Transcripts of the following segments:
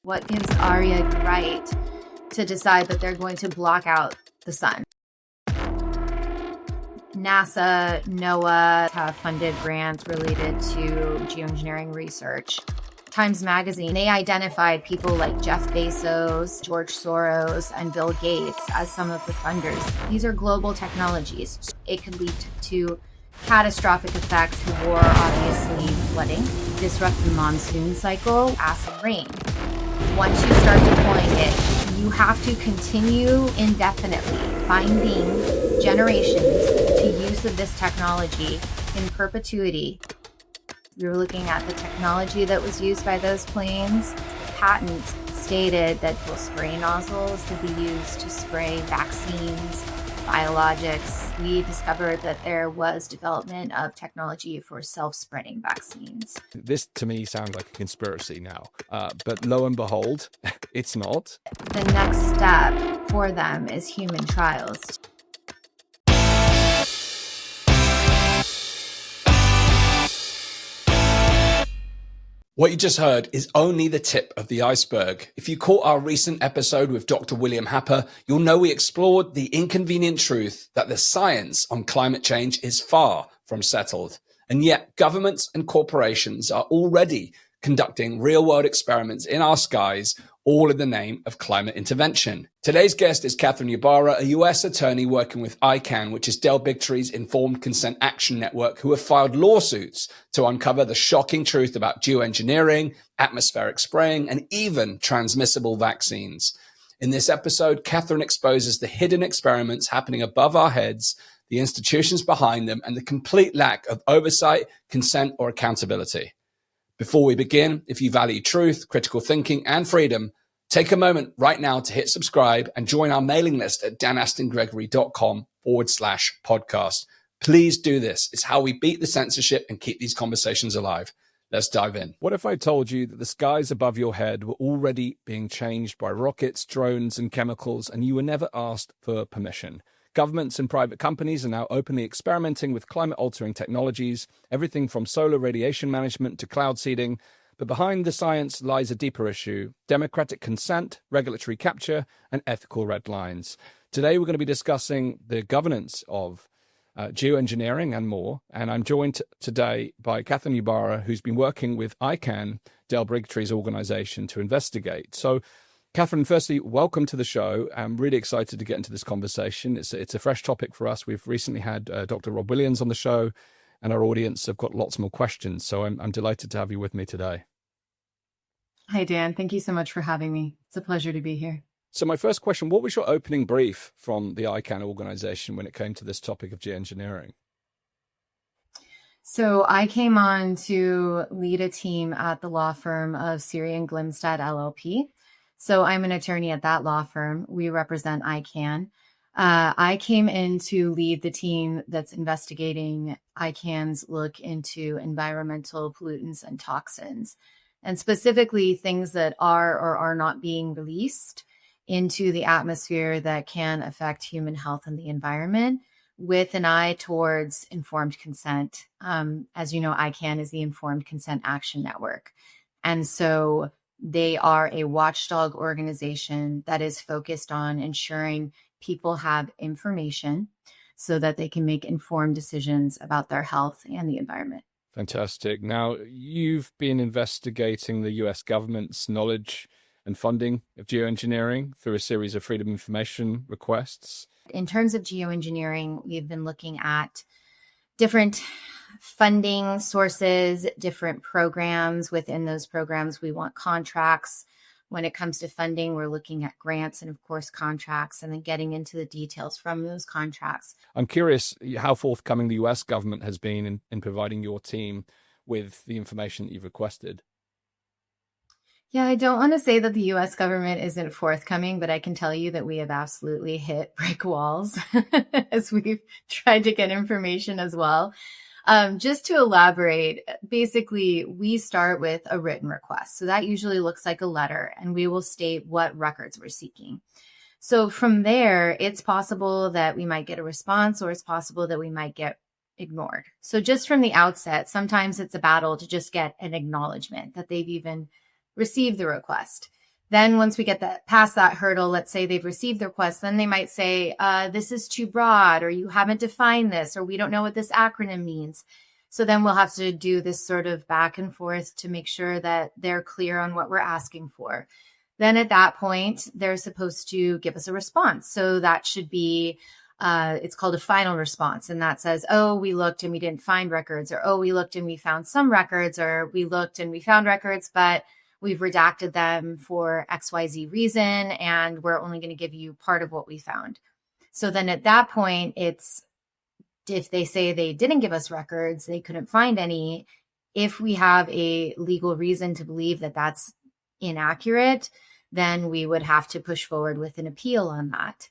What gives Arya the right to decide that they're going to block out the sun? NASA, NOAA have funded grants related to geoengineering research. Times Magazine, they identified people like Jeff Bezos, George Soros, and Bill Gates as some of the funders. These are global technologies. It could lead to catastrophic effects, war, obviously, flooding, disrupt the monsoon cycle, acid rain. Once you start deploying it, you have to continue indefinitely finding generations to use of this technology in perpetuity. You're looking at the technology that was used by those planes. The patent stated that the spray nozzles could be used to spray vaccines, biologics. We discovered that there was development of technology for self-spreading vaccines. This to me sounds like a conspiracy now, but lo and behold, it's not. The next step for them is human trials. What you just heard is only the tip of the iceberg. If you caught our recent episode with Dr. William Happer, you'll know we explored the inconvenient truth that the science on climate change is far from settled. And yet governments and corporations are already conducting real-world experiments in our skies, all in the name of climate intervention. Today's guest is Catherine Ybarra, a US attorney working with ICAN, which is Del Bigtree's Informed Consent Action Network, who have filed lawsuits to uncover the shocking truth about geoengineering, atmospheric spraying, and even transmissible vaccines. In this episode, Catherine exposes the hidden experiments happening above our heads, the institutions behind them, and the complete lack of oversight, consent, or accountability. Before we begin, if you value truth, critical thinking, and freedom, take a moment right now to hit subscribe and join our mailing list at danastingregory.com/podcast. Please do this. It's how we beat the censorship and keep these conversations alive. Let's dive in. What if I told you that the skies above your head were already being changed by rockets, drones, and chemicals, and you were never asked for permission? Governments and private companies are now openly experimenting with climate-altering technologies, everything from solar radiation management to cloud seeding. But behind the science lies a deeper issue: democratic consent, regulatory capture, and ethical red lines. Today, we're going to be discussing the governance of geoengineering and more. And I'm joined today by Catherine Ybarra, who's been working with ICAN, Del Bigtree's organization, to investigate. So, Catherine, firstly, welcome to the show. I'm really excited to get into this conversation. It's a fresh topic for us. We've recently had Dr. Rob Williams on the show, and our audience have got lots more questions. So I'm delighted to have you with me today. Hi, Dan. Thank you so much for having me. It's a pleasure to be here. So my first question, what was your opening brief from the ICAN organization when it came to this topic of geoengineering? So I came on to lead a team at the law firm of Syrian Glimstad LLP. So I'm an attorney at that law firm. We represent ICAN. I came in to lead the team that's investigating ICAN's look into environmental pollutants and toxins, and specifically things that are or are not being released into the atmosphere that can affect human health and the environment, with an eye towards informed consent. As you know, ICAN is the Informed Consent Action Network. And so they are a watchdog organization that is focused on ensuring people have information so that they can make informed decisions about their health and the environment. Fantastic. Now, you've been investigating the US government's knowledge and funding of geoengineering through a series of Freedom of Information requests. In terms of geoengineering, we've been looking at different funding sources, different programs. Within those programs, we want contracts. When it comes to funding, we're looking at grants and, of course, contracts, and then getting into the details from those contracts. I'm curious how forthcoming the US government has been in providing your team with the information that you've requested. Yeah, I don't want to say that the US government isn't forthcoming, but I can tell you that we have absolutely hit brick walls as we've tried to get information as well. Just to elaborate, basically, we start with a written request. So that usually looks like a letter, and we will state what records we're seeking. So from there, it's possible that we might get a response, or it's possible that we might get ignored. So just from the outset, sometimes it's a battle to just get an acknowledgement that they've even received the request. Then once we get past that hurdle, let's say they've received the request, then they might say, this is too broad, or you haven't defined this, or we don't know what this acronym means. So then we'll have to do this sort of back and forth to make sure that they're clear on what we're asking for. Then at that point, they're supposed to give us a response. So that should be, it's called a final response. And that says, oh, we looked and we didn't find records, or, oh, we looked and we found some records, or we looked and we found records, but we've redacted them for XYZ reason, and we're only going to give you part of what we found. So then at that point, it's, if they say they didn't give us records, they couldn't find any, if we have a legal reason to believe that that's inaccurate, then we would have to push forward with an appeal on that.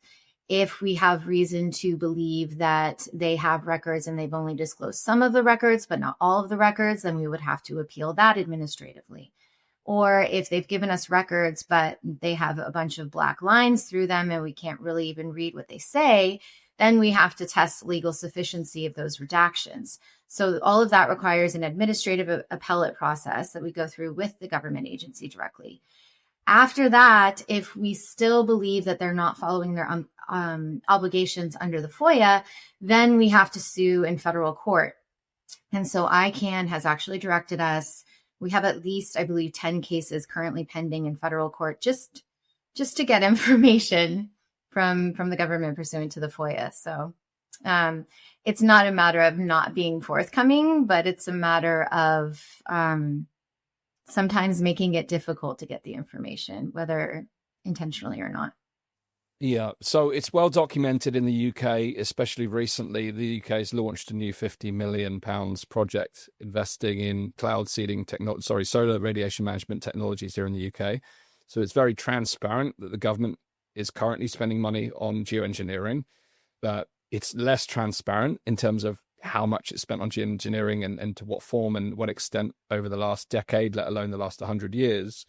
If we have reason to believe that they have records and they've only disclosed some of the records, but not all of the records, then we would have to appeal that administratively. Or if they've given us records, but they have a bunch of black lines through them and we can't really even read what they say, then we have to test legal sufficiency of those redactions. So all of that requires an administrative appellate process that we go through with the government agency directly. After that, if we still believe that they're not following their obligations under the FOIA, then we have to sue in federal court. And so ICAN has actually directed us. We have at least, I believe, 10 cases currently pending in federal court just to get information from the government pursuant to the FOIA. So it's not a matter of not being forthcoming, but it's a matter of sometimes making it difficult to get the information, whether intentionally or not. Yeah, so it's well documented in the UK, especially recently. The UK has launched a new £50 million project investing in solar radiation management technologies here in the UK. So it's very transparent that the government is currently spending money on geoengineering, but it's less transparent in terms of how much it's spent on geoengineering and to what form and what extent over the last decade, let alone the last 100 years.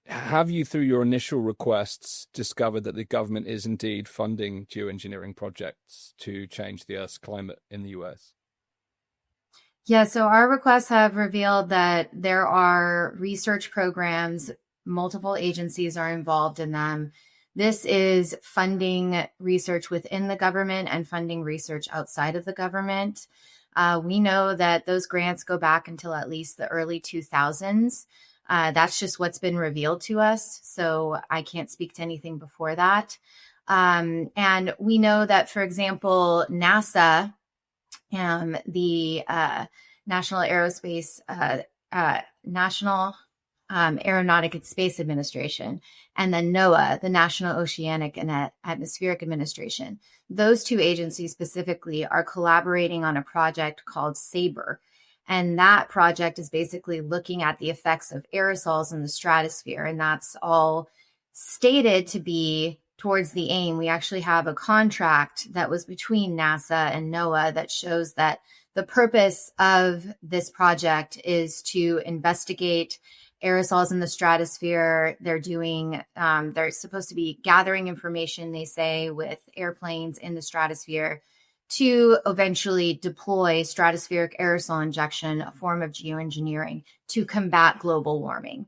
Have you, through your initial requests, discovered that the government is indeed funding geoengineering projects to change the Earth's climate in the US? Yeah, so our requests have revealed that there are research programs, multiple agencies are involved in them. This is funding research within the government and funding research outside of the government. We know that those grants go back until at least the early 2000s. That's just what's been revealed to us. So I can't speak to anything before that. And we know that, for example, NASA, the National Aeronautic and Space Administration, and then NOAA, the National Oceanic and Atmospheric Administration, those two agencies specifically are collaborating on a project called SABRE. And that project is basically looking at the effects of aerosols in the stratosphere. And that's all stated to be towards the aim. We actually have a contract that was between NASA and NOAA that shows that the purpose of this project is to investigate aerosols in the stratosphere. They're supposed to be gathering information, they say, with airplanes in the stratosphere to eventually deploy stratospheric aerosol injection, a form of geoengineering, to combat global warming.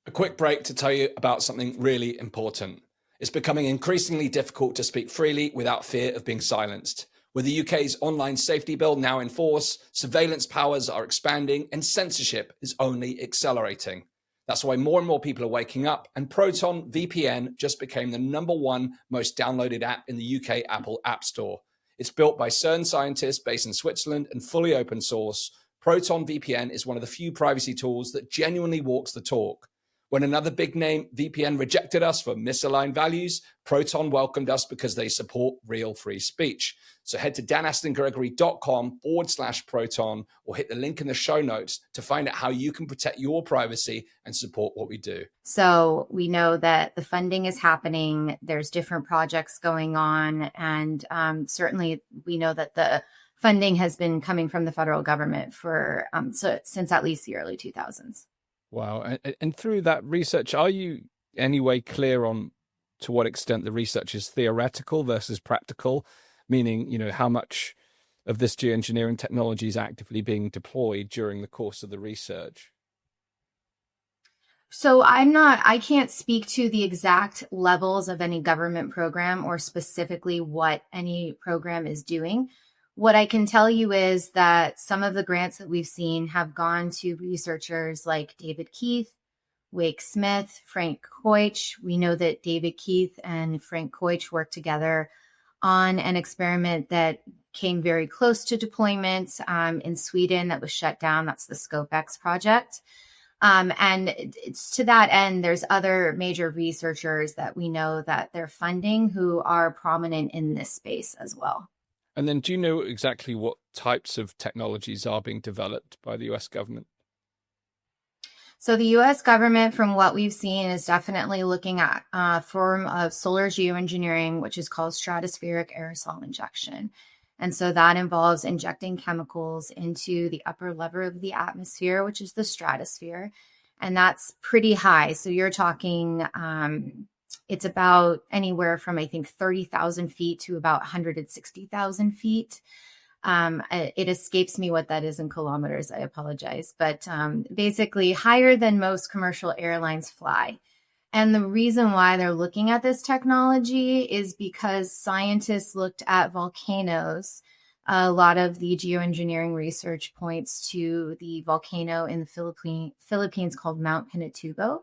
A quick break to tell you about something really important. It's becoming increasingly difficult to speak freely without fear of being silenced. With the UK's online safety bill now in force, surveillance powers are expanding and censorship is only accelerating. That's why more and more people are waking up, and Proton VPN just became the #1 most downloaded app in the UK Apple App Store. It's built by CERN scientists based in Switzerland and fully open source. Proton VPN is one of the few privacy tools that genuinely walks the talk. When another big name VPN rejected us for misaligned values, Proton welcomed us because they support real free speech. So head to danastingregory.com/Proton or hit the link in the show notes to find out how you can protect your privacy and support what we do. So we know that the funding is happening. There's different projects going on. And certainly we know that the funding has been coming from the federal government since at least the early 2000s. Wow. And through that research, are you anyway clear on to what extent the research is theoretical versus practical? Meaning, how much of this geoengineering technology is actively being deployed during the course of the research? So I can't speak to the exact levels of any government program or specifically what any program is doing. What I can tell you is that some of the grants that we've seen have gone to researchers like David Keith, Wake Smith, Frank Koich. We know that David Keith and Frank Koich worked together on an experiment that came very close to deployment in Sweden that was shut down. That's the ScopeX project. And it's to that end, there's other major researchers that we know that they're funding who are prominent in this space as well. And then do you know exactly what types of technologies are being developed by the US government? So the US government, from what we've seen, is definitely looking at a form of solar geoengineering, which is called stratospheric aerosol injection. And so that involves injecting chemicals into the upper level of the atmosphere, which is the stratosphere. And that's pretty high. So you're talking, it's about anywhere from, I think, 30,000 feet to about 160,000 feet. It escapes me what that is in kilometers. I apologize. But basically higher than most commercial airlines fly. And the reason why they're looking at this technology is because scientists looked at volcanoes. A lot of the geoengineering research points to the volcano in the Philippines called Mount Pinatubo.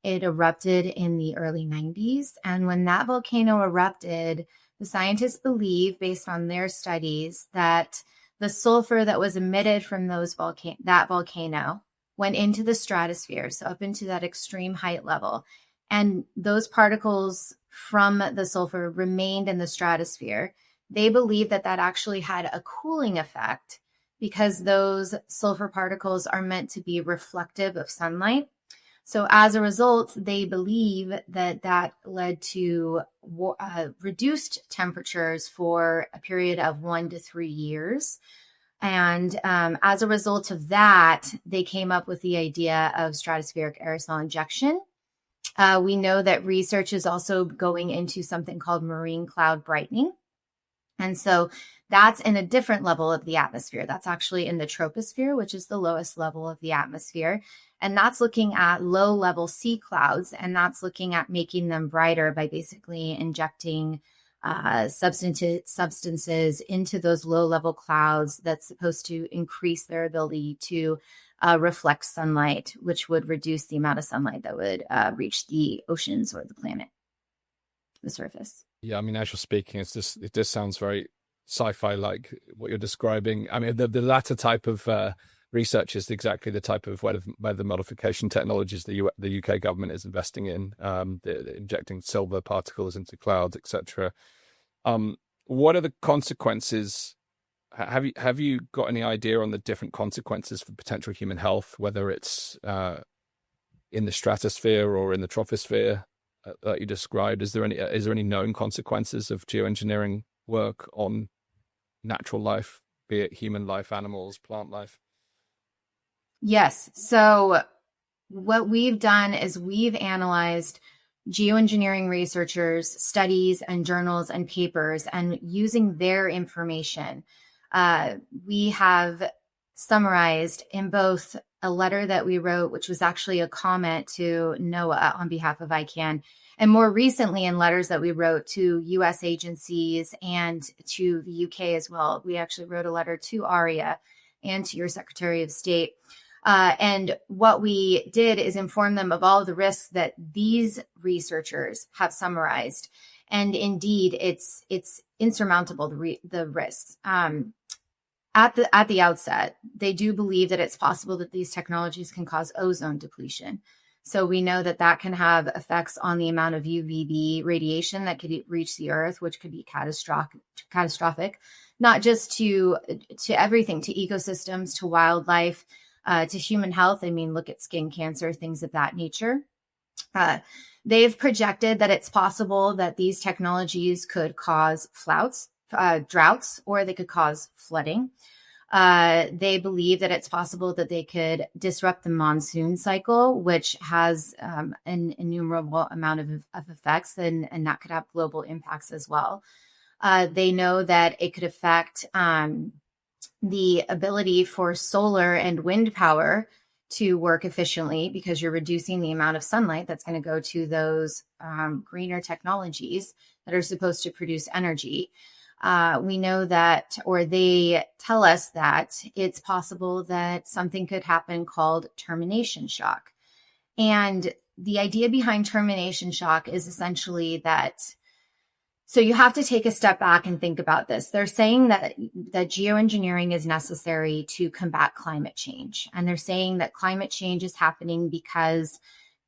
It erupted in the early 90s. And when that volcano erupted, the scientists believe, based on their studies, that the sulfur that was emitted from that volcano went into the stratosphere, so up into that extreme height level. And those particles from the sulfur remained in the stratosphere. They believe that that actually had a cooling effect because those sulfur particles are meant to be reflective of sunlight. So as a result, they believe that that led to reduced temperatures for a period of 1 to 3 years. And as a result of that, they came up with the idea of stratospheric aerosol injection. We know that research is also going into something called marine cloud brightening. And so that's in a different level of the atmosphere. That's actually in the troposphere, which is the lowest level of the atmosphere. And that's looking at low level sea clouds. And that's looking at making them brighter by basically injecting substances into those low level clouds that's supposed to increase their ability to reflect sunlight, which would reduce the amount of sunlight that would reach the oceans or the planet, the surface. Yeah, I mean, as you're speaking, it just sounds very sci-fi like what you're describing. I mean, the latter type of research is exactly the type of weather modification technologies the UK government is investing in, injecting silver particles into clouds, etc. What are the consequences? Have you got any idea on the different consequences for potential human health, whether it's in the stratosphere or in the troposphere that you described? Is there any known consequences of geoengineering work on natural life, be it human life, animals, plant life? Yes. So what we've done is we've analyzed geoengineering researchers' studies and journals and papers, and using their information, we have summarized in both a letter that we wrote, which was actually a comment to NOAA on behalf of ICAN, and more recently in letters that we wrote to US agencies and to the UK as well. We actually wrote a letter to ARIA and to your Secretary of State. And what we did is inform them of all of the risks that these researchers have summarized. And indeed, it's insurmountable, the risks. At the outset, they do believe that it's possible that these technologies can cause ozone depletion. So we know that that can have effects on the amount of UVB radiation that could reach the Earth, which could be catastrophic, not just to everything, to ecosystems, to wildlife, to human health. I mean, look at skin cancer, things of that nature. They've projected that it's possible that these technologies could cause droughts, or they could cause flooding. They believe that it's possible that they could disrupt the monsoon cycle, which has an innumerable amount of effects, and that could have global impacts as well. They know that it could affect the ability for solar and wind power to work efficiently because you're reducing the amount of sunlight that's going to go to those greener technologies that are supposed to produce energy. We know that, or they tell us that it's possible that something could happen called termination shock. And the idea behind termination shock is essentially that, so you have to take a step back and think about this. They're saying that geoengineering is necessary to combat climate change. And they're saying that climate change is happening because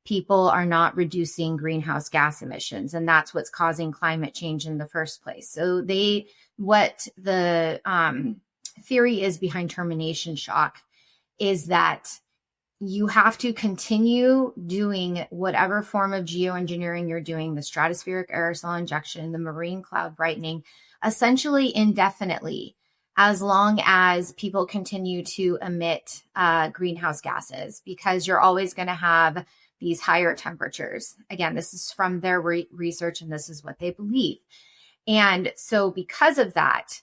people are not reducing greenhouse gas emissions. And that's what's causing climate change in the first place. So what the theory is behind termination shock is that you have to continue doing whatever form of geoengineering you're doing, the stratospheric aerosol injection, the marine cloud brightening, essentially indefinitely, as long as people continue to emit greenhouse gases, because you're always going to have these higher temperatures. Again, this is from their research, and this is what they believe. And so because of that,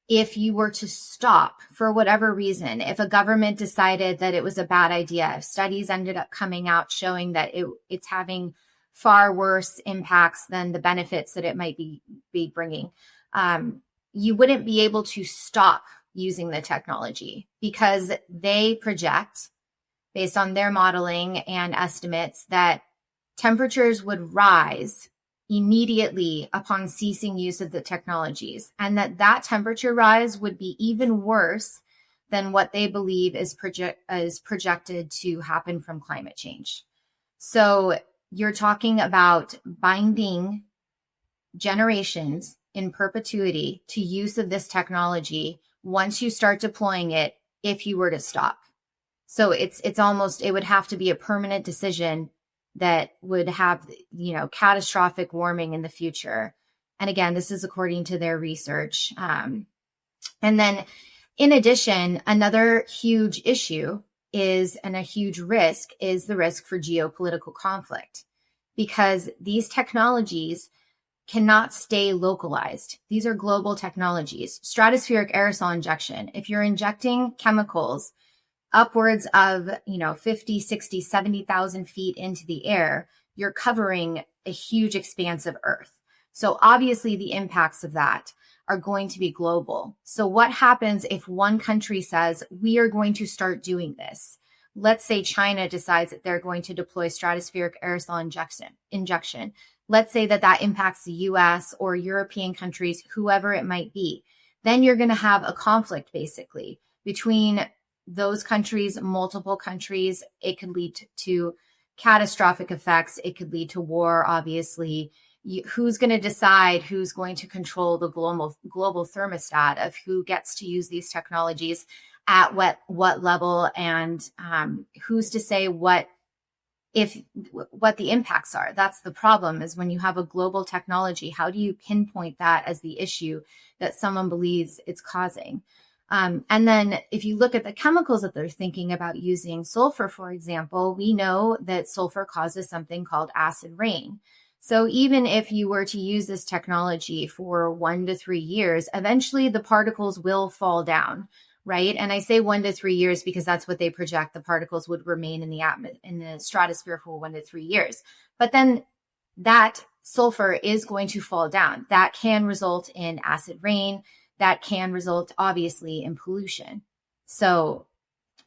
if you were to stop for whatever reason, if a government decided that it was a bad idea, if studies ended up coming out showing that it's having far worse impacts than the benefits that it might be bringing, you wouldn't be able to stop using the technology, because they project, based on their modeling and estimates, that temperatures would rise immediately upon ceasing use of the technologies, and that temperature rise would be even worse than what they believe is projected to happen from climate change. So you're talking about binding generations in perpetuity to use of this technology once you start deploying it, if you were to stop. So it's almost, it would have to be a permanent decision that would have, catastrophic warming in the future. And again, this is according to their research. And then in addition, another huge issue and a huge risk is the risk for geopolitical conflict, because these technologies cannot stay localized. These are global technologies. Stratospheric aerosol injection, if you're injecting chemicals upwards of 50, 60, 70,000 feet into the air, you're covering a huge expanse of Earth. So obviously the impacts of that are going to be global. So what happens if one country says, we are going to start doing this? Let's say China decides that they're going to deploy stratospheric aerosol injection. Let's say that impacts the US or European countries, whoever it might be. Then you're going to have a conflict basically between those countries, multiple countries. It could lead to catastrophic effects. It could lead to war, obviously. Who's going to decide who's going to control the global thermostat of who gets to use these technologies at what level, and who's to say what the impacts are? That's the problem, is when you have a global technology, how do you pinpoint that as the issue that someone believes it's causing? And then if you look at the chemicals that they're thinking about using, sulfur, for example, we know that sulfur causes something called acid rain. So even if you were to use this technology for 1 to 3 years, eventually the particles will fall down, right? And I say 1 to 3 years because that's what they project. The particles would remain in the stratosphere for 1 to 3 years. But then that sulfur is going to fall down. That can result in acid rain. That can result, obviously, in pollution. So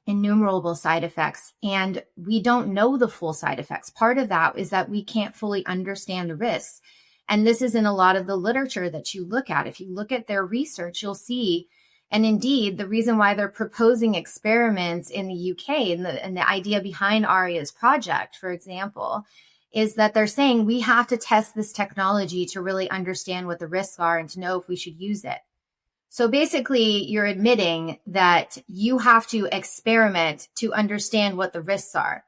innumerable side effects. And we don't know the full side effects. Part of that is that we can't fully understand the risks. And this is in a lot of the literature that you look at. If you look at their research, you'll see, and indeed, the reason why they're proposing experiments in the UK and the idea behind ARIA's project, for example, is that they're saying we have to test this technology to really understand what the risks are and to know if we should use it. So basically, you're admitting that you have to experiment to understand what the risks are.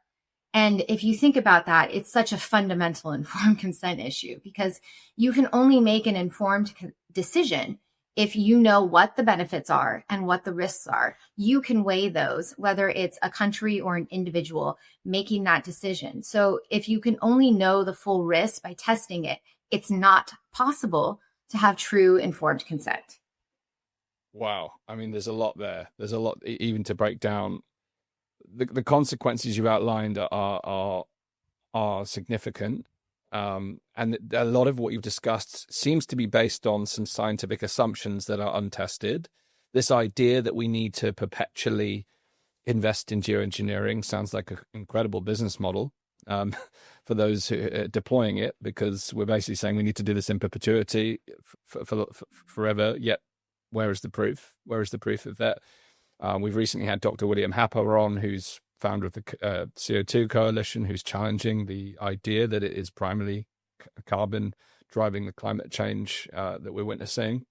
And if you think about that, it's such a fundamental informed consent issue, because you can only make an informed decision if you know what the benefits are and what the risks are. You can weigh those, whether it's a country or an individual making that decision. So if you can only know the full risk by testing it, it's not possible to have true informed consent. Wow. I mean, there's a lot there. There's a lot even to break down the consequences you outlined are significant. And a lot of what you've discussed seems to be based on some scientific assumptions that are untested. This idea that we need to perpetually invest in geoengineering sounds like an incredible business model for those who are deploying it, because we're basically saying we need to do this in perpetuity for forever. Yet, where is the proof? Where is the proof of that? We've recently had Dr. William Happer on, who's founder of the CO2 Coalition, who's challenging the idea that it is primarily carbon driving the climate change that we're witnessing.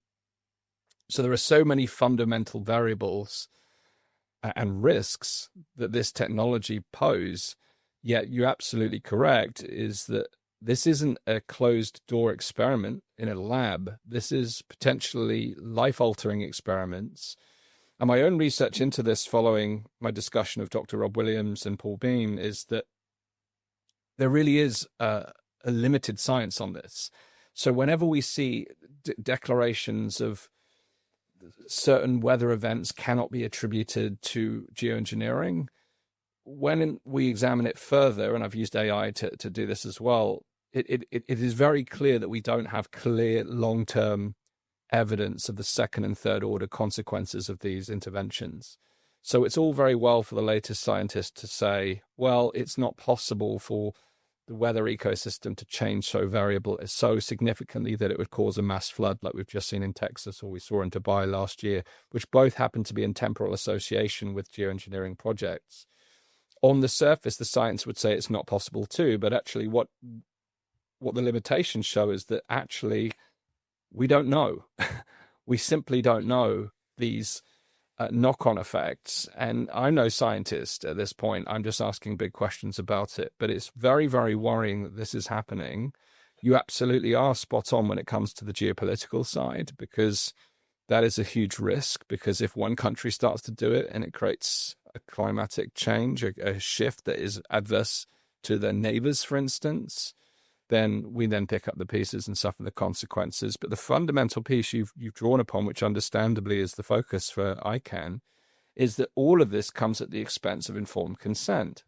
So there are so many fundamental variables and risks that this technology pose. Yet you're absolutely correct, is that this isn't a closed door experiment in a lab. This is potentially life-altering experiments. And my own research into this, following my discussion of Dr. Rob Williams and Paul Beam, is that there really is a limited science on this. So whenever we see declarations of certain weather events cannot be attributed to geoengineering, when we examine it further, and I've used AI to do this as well, it is very clear that we don't have clear long-term evidence of the second and third order consequences of these interventions. So it's all very well for the latest scientists to say, well, it's not possible for the weather ecosystem to change so significantly that it would cause a mass flood like we've just seen in Texas or we saw in Dubai last year, which both happen to be in temporal association with geoengineering projects. On the surface, the science would say it's not possible too, but actually what the limitations show is that actually we don't know. We simply don't know these knock-on effects. And I'm no scientist at this point. I'm just asking big questions about it. But it's very, very worrying that this is happening. You absolutely are spot on when it comes to the geopolitical side, because that is a huge risk. Because if one country starts to do it and it creates a climatic change, a shift that is adverse to their neighbors, for instance, then we then pick up the pieces and suffer the consequences. But the fundamental piece you've drawn upon, which understandably is the focus for ICAN, is that all of this comes at the expense of informed consent.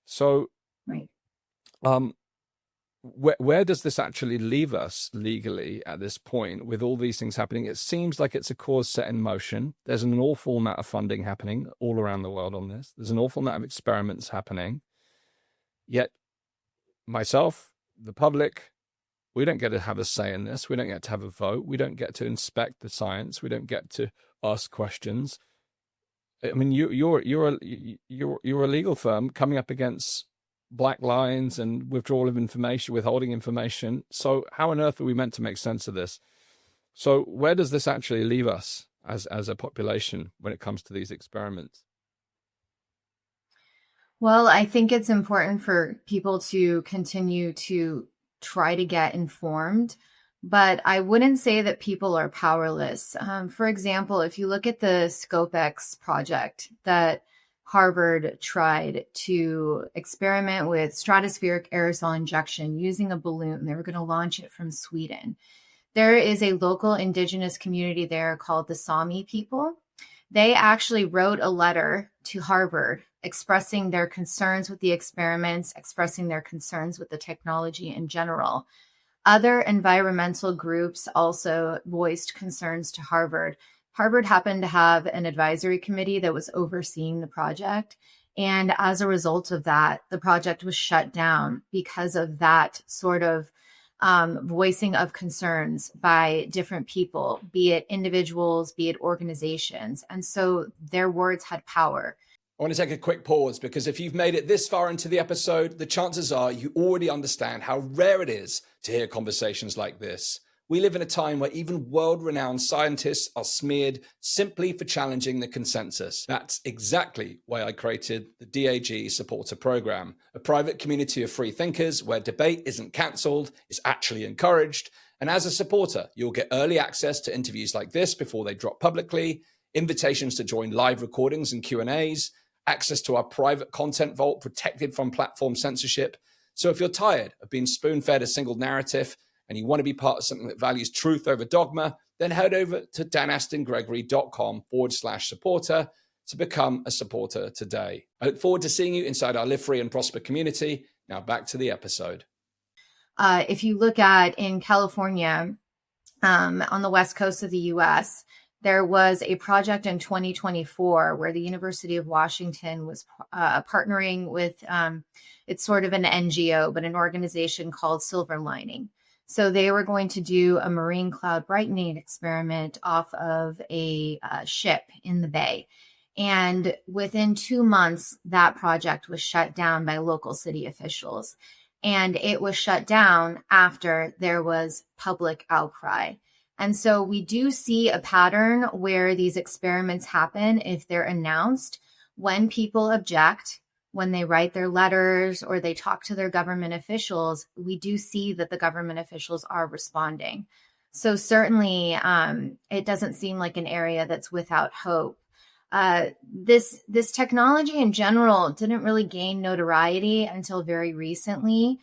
So right. Where does this actually leave us legally at this point with all these things happening? It seems like it's a cause set in motion. There's an awful amount of funding happening all around the world on this. There's an awful amount of experiments happening. Yet myself, the public, we don't get to have a say in this. We don't get to have a vote. We don't get to inspect the science. We don't get to ask questions. I mean, you're a legal firm coming up against black lines and withdrawal of information, withholding information. So how on earth are we meant to make sense of this? So where does this actually leave us as a population when it comes to these experiments? Well, I think it's important for people to continue to try to get informed, but I wouldn't say that people are powerless. For example, if you look at the ScopeX project that Harvard tried to experiment with stratospheric aerosol injection using a balloon, they were going to launch it from Sweden. There is a local indigenous community there called the Sami people. They actually wrote a letter to Harvard expressing their concerns with the experiments, expressing their concerns with the technology in general. Other environmental groups also voiced concerns to Harvard. Harvard happened to have an advisory committee that was overseeing the project. And as a result of that, the project was shut down because of that sort of voicing of concerns by different people, be it individuals, be it organizations. And so their words had power. I want to take a quick pause because if you've made it this far into the episode, the chances are you already understand how rare it is to hear conversations like this. We live in a time where even world-renowned scientists are smeared simply for challenging the consensus. That's exactly why I created the DAG Supporter Program, a private community of free thinkers where debate isn't cancelled, it's actually encouraged. And as a supporter, you'll get early access to interviews like this before they drop publicly, invitations to join live recordings and Q&As, access to our private content vault protected from platform censorship. So if you're tired of being spoon-fed a single narrative and you want to be part of something that values truth over dogma, then head over to danastingregory.com/supporter to become a supporter today. I look forward to seeing you inside our Live Free and Prosper community. Now back to the episode. If you look at in California, on the west coast of the U.S., there was a project in 2024 where the University of Washington was partnering with, it's sort of an NGO, but an organization called Silver Lining. So they were going to do a marine cloud brightening experiment off of a ship in the bay. And within 2 months, that project was shut down by local city officials. And it was shut down after there was public outcry. And so we do see a pattern where these experiments happen if they're announced. When people object, when they write their letters or they talk to their government officials, we do see that the government officials are responding. So certainly it doesn't seem like an area that's without hope. This technology in general didn't really gain notoriety until very recently.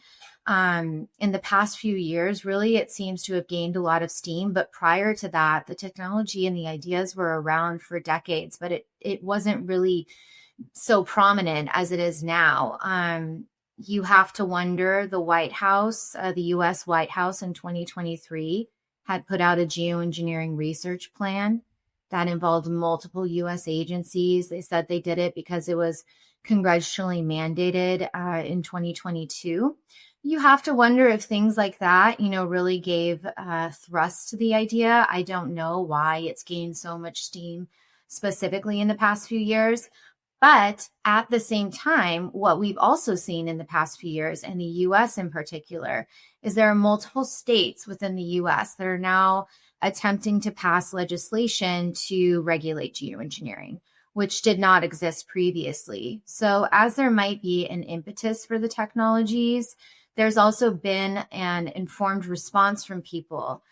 In the past few years, really, it seems to have gained a lot of steam. But prior to that, the technology and the ideas were around for decades, but it wasn't really so prominent as it is now. You have to wonder, the White House, the U.S. White House in 2023 had put out a geoengineering research plan that involved multiple U.S. agencies. They said they did it because it was congressionally mandated in 2022. You have to wonder if things like that, really gave thrust to the idea. I don't know why it's gained so much steam specifically in the past few years. But at the same time, what we've also seen in the past few years, in the U.S. in particular, is there are multiple states within the U.S. that are now attempting to pass legislation to regulate geoengineering, which did not exist previously. So as there might be an impetus for the technologies, there's also been an informed response from people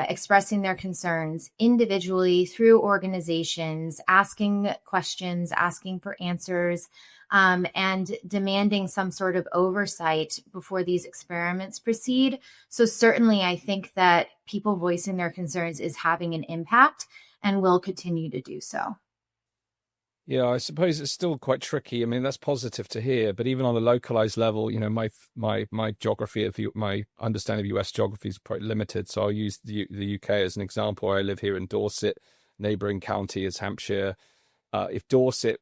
expressing their concerns individually through organizations, asking questions, asking for answers, and demanding some sort of oversight before these experiments proceed. So certainly I think that people voicing their concerns is having an impact and will continue to do so. Yeah, I suppose it's still quite tricky. I mean, that's positive to hear, but even on a localized level, my geography of my understanding of US geography is quite limited. So I'll use the UK as an example. I live here in Dorset, neighboring county is Hampshire. If Dorset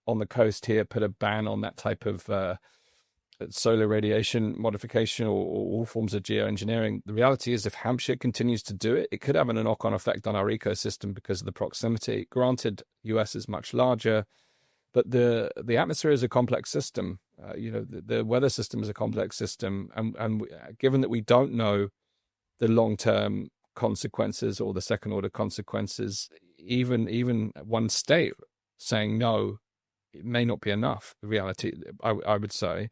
on the coast here put a ban on that type of solar radiation modification or all forms of geoengineering, the reality is if Hampshire continues to do it, it could have a knock-on effect on our ecosystem because of the proximity. Granted, US is much larger, but the atmosphere is a complex system. The weather system is a complex system, and given that we don't know the long-term consequences or the second-order consequences, even one state saying no, it may not be enough. The reality, I would say.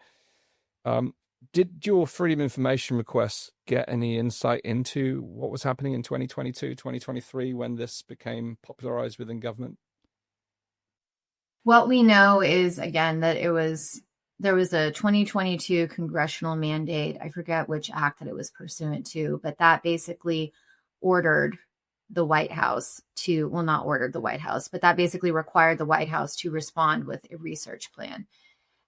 Did your Freedom of Information requests get any insight into what was happening in 2022, 2023 when this became popularized within government? What we know is, again, that there was a 2022 congressional mandate. I forget which act that it was pursuant to, but that basically ordered the White House not ordered the White House, but that basically required the White House to respond with a research plan.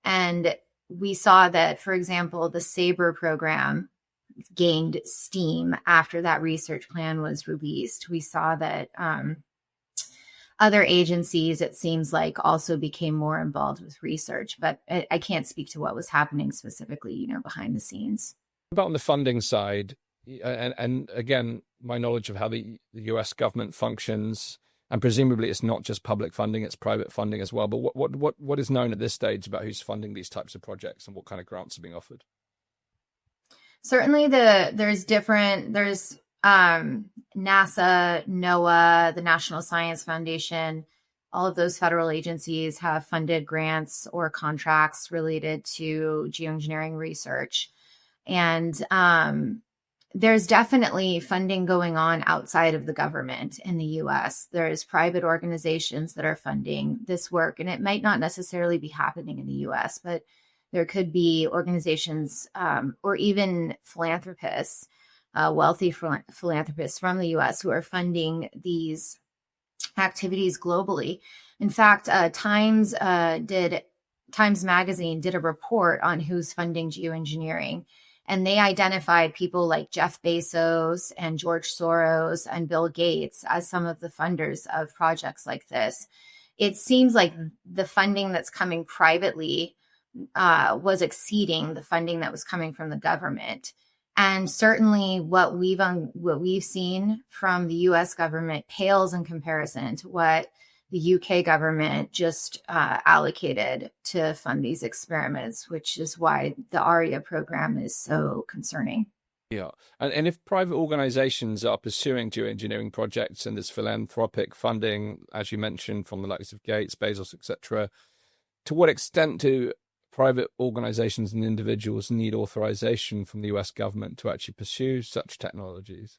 And we saw that, for example, the SABRE program gained steam after that research plan was released. We saw that other agencies, it seems like, also became more involved with research, but I can't speak to what was happening specifically, behind the scenes. About on the funding side, and again, my knowledge of how the US government functions, and presumably it's not just public funding, it's private funding as well. But what is known at this stage about who's funding these types of projects and what kind of grants are being offered? Certainly there's NASA, NOAA, the National Science Foundation, all of those federal agencies have funded grants or contracts related to geoengineering research. And there's definitely funding going on outside of the government in the U.S. There's private organizations that are funding this work, and it might not necessarily be happening in the U.S., but there could be organizations or even philanthropists, wealthy philanthropists from the U.S. who are funding these activities globally. In fact, Times Magazine did a report on who's funding geoengineering, and they identified people like Jeff Bezos and George Soros and Bill Gates as some of the funders of projects like this. It seems like the funding that's coming privately was exceeding the funding that was coming from the government. And certainly what we've seen from the US government pales in comparison to what the UK government just allocated to fund these experiments, which is why the ARIA program is so concerning. Yeah. And if private organizations are pursuing geoengineering projects and there's philanthropic funding, as you mentioned, from the likes of Gates, Bezos, etc., to what extent do private organizations and individuals need authorization from the US government to actually pursue such technologies?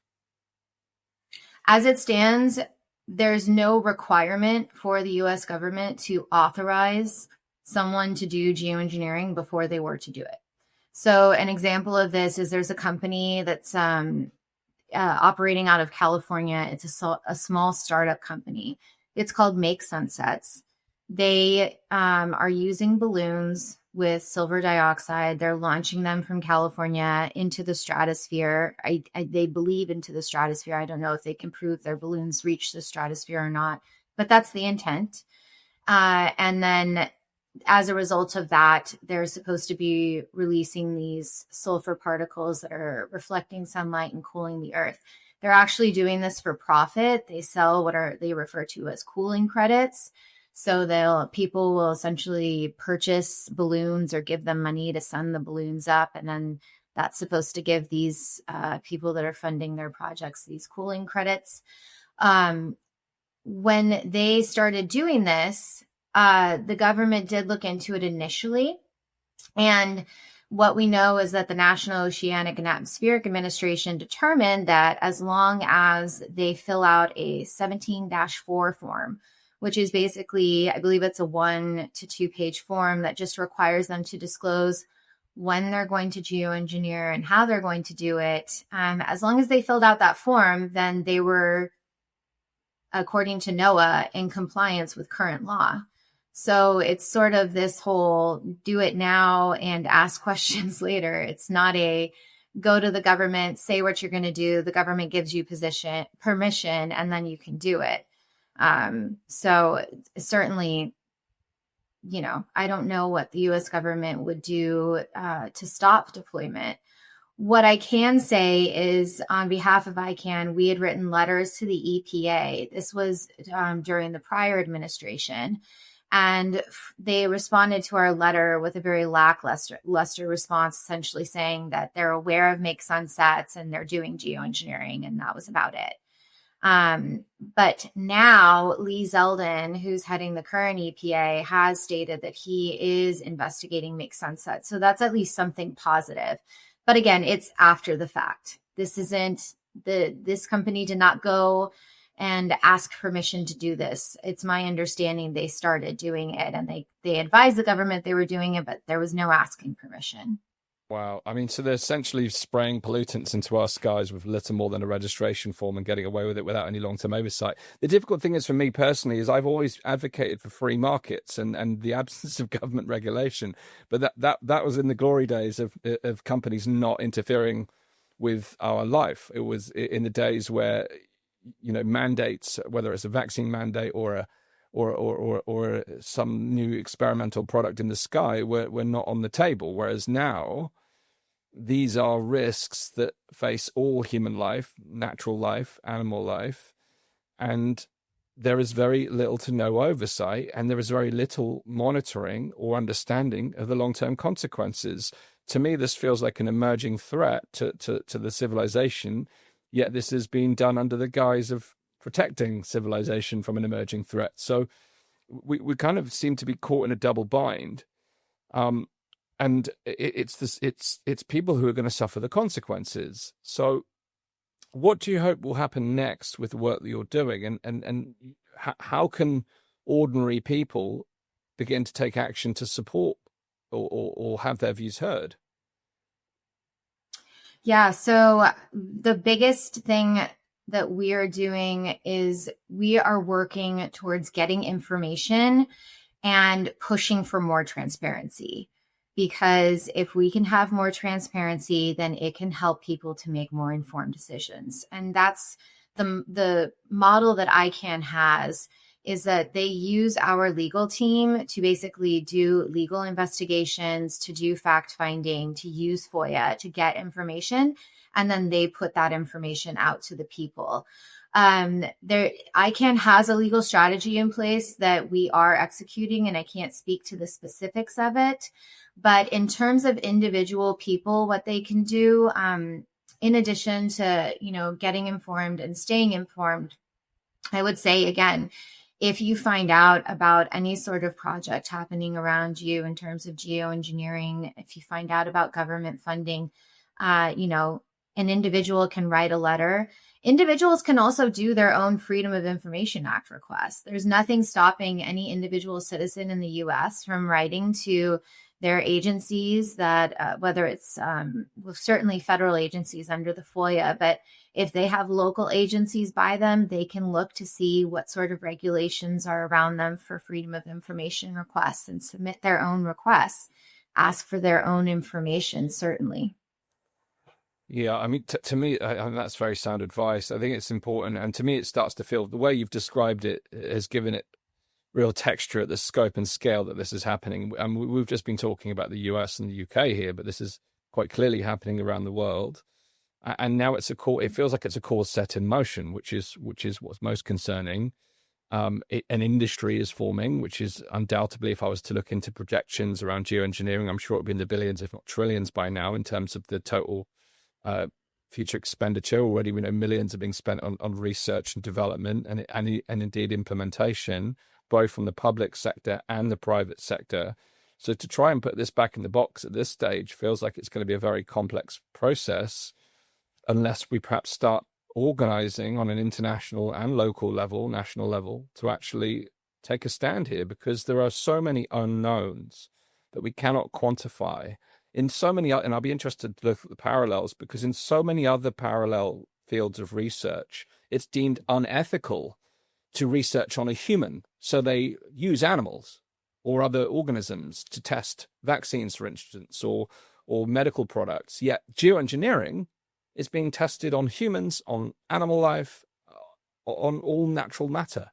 As it stands, there's no requirement for the US government to authorize someone to do geoengineering before they were to do it. So an example of this is there's a company that's operating out of California. It's a small startup company. It's called Make Sunsets. They are using balloons with silver dioxide. They're launching them from California into the stratosphere. They believe into the stratosphere. I don't know if they can prove their balloons reach the stratosphere or not, but that's the intent. And then as a result of that, they're supposed to be releasing these sulfur particles that are reflecting sunlight and cooling the earth. They're actually doing this for profit. They sell what they refer to as cooling credits. So people will essentially purchase balloons or give them money to send the balloons up. And then that's supposed to give these people that are funding their projects these cooling credits. When they started doing this, the government did look into it initially. And what we know is that the National Oceanic and Atmospheric Administration determined that as long as they fill out a 17-4 form, which is basically, I believe it's a 1 to 2 page form that just requires them to disclose when they're going to geoengineer and how they're going to do it. As long as they filled out that form, then they were, according to NOAA, in compliance with current law. So it's sort of this whole do it now and ask questions later. It's not a go to the government, say what you're going to do. The government gives you permission, and then you can do it. So certainly, I don't know what the US government would do to stop deployment. What I can say is on behalf of ICAN, we had written letters to the EPA. This was during the prior administration. And they responded to our letter with a very lackluster response, essentially saying that they're aware of Make Sunsets and they're doing geoengineering, and that was about it. But now Lee Zeldin, who's heading the current EPA, has stated that he is investigating Make Sunset. So that's at least something positive. But again, it's after the fact. This company did not go and ask permission to do this. It's my understanding they started doing it, and they advised the government they were doing it, but there was no asking permission. Wow. I mean, so they're essentially spraying pollutants into our skies with little more than a registration form and getting away with it without any long-term oversight. The difficult thing is for me personally is I've always advocated for free markets and the absence of government regulation. But that was in the glory days of companies not interfering with our life. It was in the days where, mandates, whether it's a vaccine mandate or some new experimental product in the sky, were not on the table. Whereas now, these are risks that face all human life, natural life, animal life, and there is very little to no oversight, and there is very little monitoring or understanding of the long-term consequences. To me, this feels like an emerging threat to the civilization, yet this is being done under the guise of protecting civilization from an emerging threat. So we kind of seem to be caught in a double bind. And it's people who are going to suffer the consequences. So what do you hope will happen next with the work that you're doing? And how can ordinary people begin to take action to support or have their views heard? Yeah, so the biggest thing that we are doing is we are working towards getting information and pushing for more transparency. Because if we can have more transparency, then it can help people to make more informed decisions. And that's the model that ICAN has, is that they use our legal team to basically do legal investigations, to do fact finding, to use FOIA to get information, and then they put that information out to the people. ICAN has a legal strategy in place that we are executing, and I can't speak to the specifics of it. But in terms of individual people, what they can do, in addition to, getting informed and staying informed, I would say, again, if you find out about any sort of project happening around you in terms of geoengineering, if you find out about government funding, an individual can write a letter. Individuals can also do their own Freedom of Information Act requests. There's nothing stopping any individual citizen in the U.S. from writing to their agencies that, whether it's certainly federal agencies under the FOIA, but if they have local agencies by them, they can look to see what sort of regulations are around them for Freedom of Information requests and submit their own requests, ask for their own information, certainly. Yeah, I mean, to me, that's very sound advice. I think it's important. And to me, it starts to feel the way you've described it has given it real texture at the scope and scale that this is happening. And we've just been talking about the US and the UK here, but this is quite clearly happening around the world. And now it feels like it's a cause set in motion, which is what's most concerning. An industry is forming, which is undoubtedly, if I was to look into projections around geoengineering, I'm sure it would be in the billions, if not trillions by now, in terms of the total future expenditure. Already we know millions are being spent on research and development and indeed implementation, both from the public sector and the private sector. So to try and put this back in the box at this stage feels like it's going to be a very complex process, unless we perhaps start organizing on an international and local level, national level, to actually take a stand here, because there are so many unknowns that we cannot quantify. In so many, and I'll be interested to look at the parallels, because in so many other parallel fields of research, it's deemed unethical to research on a human. So they use animals or other organisms to test vaccines, for instance, or medical products. Yet geoengineering is being tested on humans, on animal life, on all natural matter.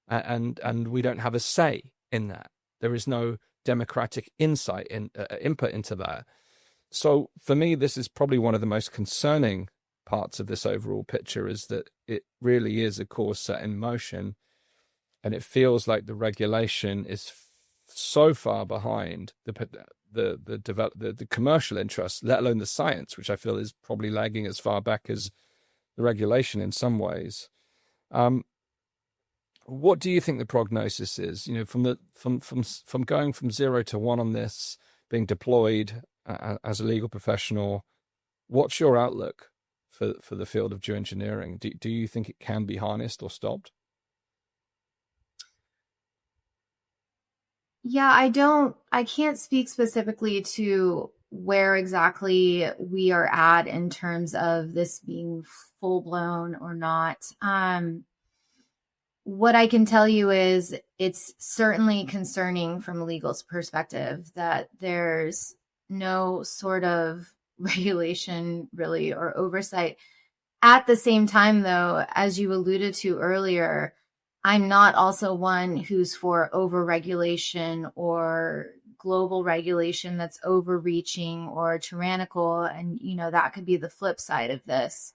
And we don't have a say in that. There is no democratic input into that. So for me, this is probably one of the most concerning parts of this overall picture, is that it really is a cause set in motion, and it feels like the regulation is so far behind the commercial interests, let alone the science, which I feel is probably lagging as far back as the regulation in some ways. What do you think the prognosis is? From going from 0 to 1 on this, being deployed as a legal professional, what's your outlook for the field of geoengineering? Do you think it can be harnessed or stopped? Yeah, I can't speak specifically to where exactly we are at in terms of this being full blown or not. What I can tell you is it's certainly concerning from a legal perspective that there's no sort of regulation really or oversight. At the same time, though, as you alluded to earlier, I'm not also one who's for over-regulation or global regulation that's overreaching or tyrannical. And, that could be the flip side of this.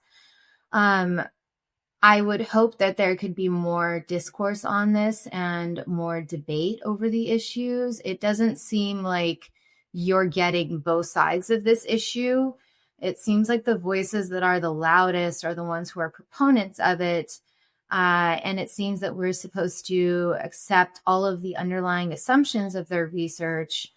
I would hope that there could be more discourse on this and more debate over the issues. It doesn't seem like you're getting both sides of this issue. It seems like the voices that are the loudest are the ones who are proponents of it. And it seems that we're supposed to accept all of the underlying assumptions of their research,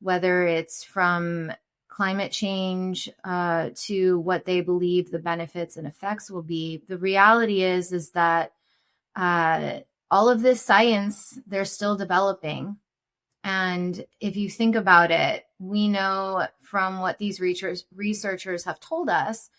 whether it's from climate change to what they believe the benefits and effects will be. The reality is that all of this science, they're still developing. And if you think about it, we know from what these researchers have told us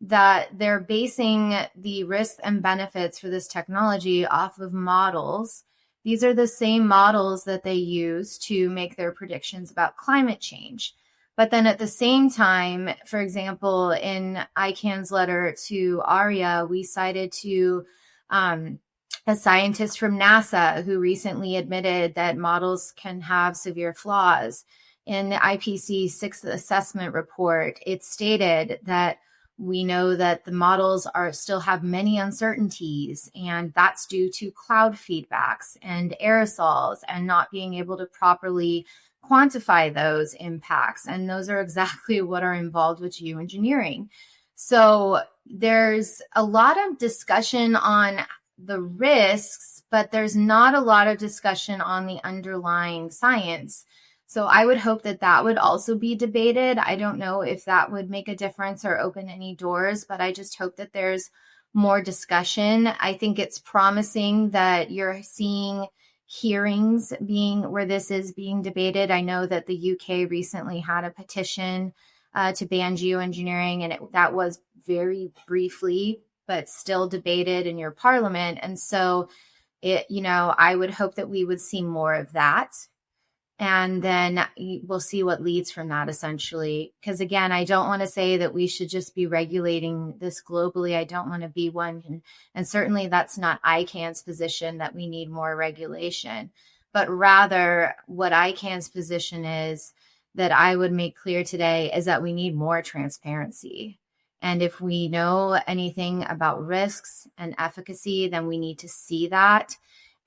that they're basing the risks and benefits for this technology off of models. These are the same models that they use to make their predictions about climate change. But then at the same time, for example, in ICAN's letter to ARIA, we cited to a scientist from NASA who recently admitted that models can have severe flaws. In the IPCC sixth assessment report, it stated that we know that the models still have many uncertainties, and that's due to cloud feedbacks and aerosols and not being able to properly quantify those impacts. And those are exactly what are involved with geoengineering. So there's a lot of discussion on the risks, but there's not a lot of discussion on the underlying science. So I would hope that that would also be debated. I don't know if that would make a difference or open any doors, but I just hope that there's more discussion. I think it's promising that you're seeing hearings where this is being debated. I know that the UK recently had a petition to ban geoengineering, and that was very briefly, but still debated in your parliament. And so I would hope that we would see more of that. And then we'll see what leads from that, essentially. Because again, I don't want to say that we should just be regulating this globally. I don't want to be one. And certainly that's not ICAN's position that we need more regulation. But rather, what ICAN's position is that I would make clear today is that we need more transparency. And if we know anything about risks and efficacy, then we need to see that.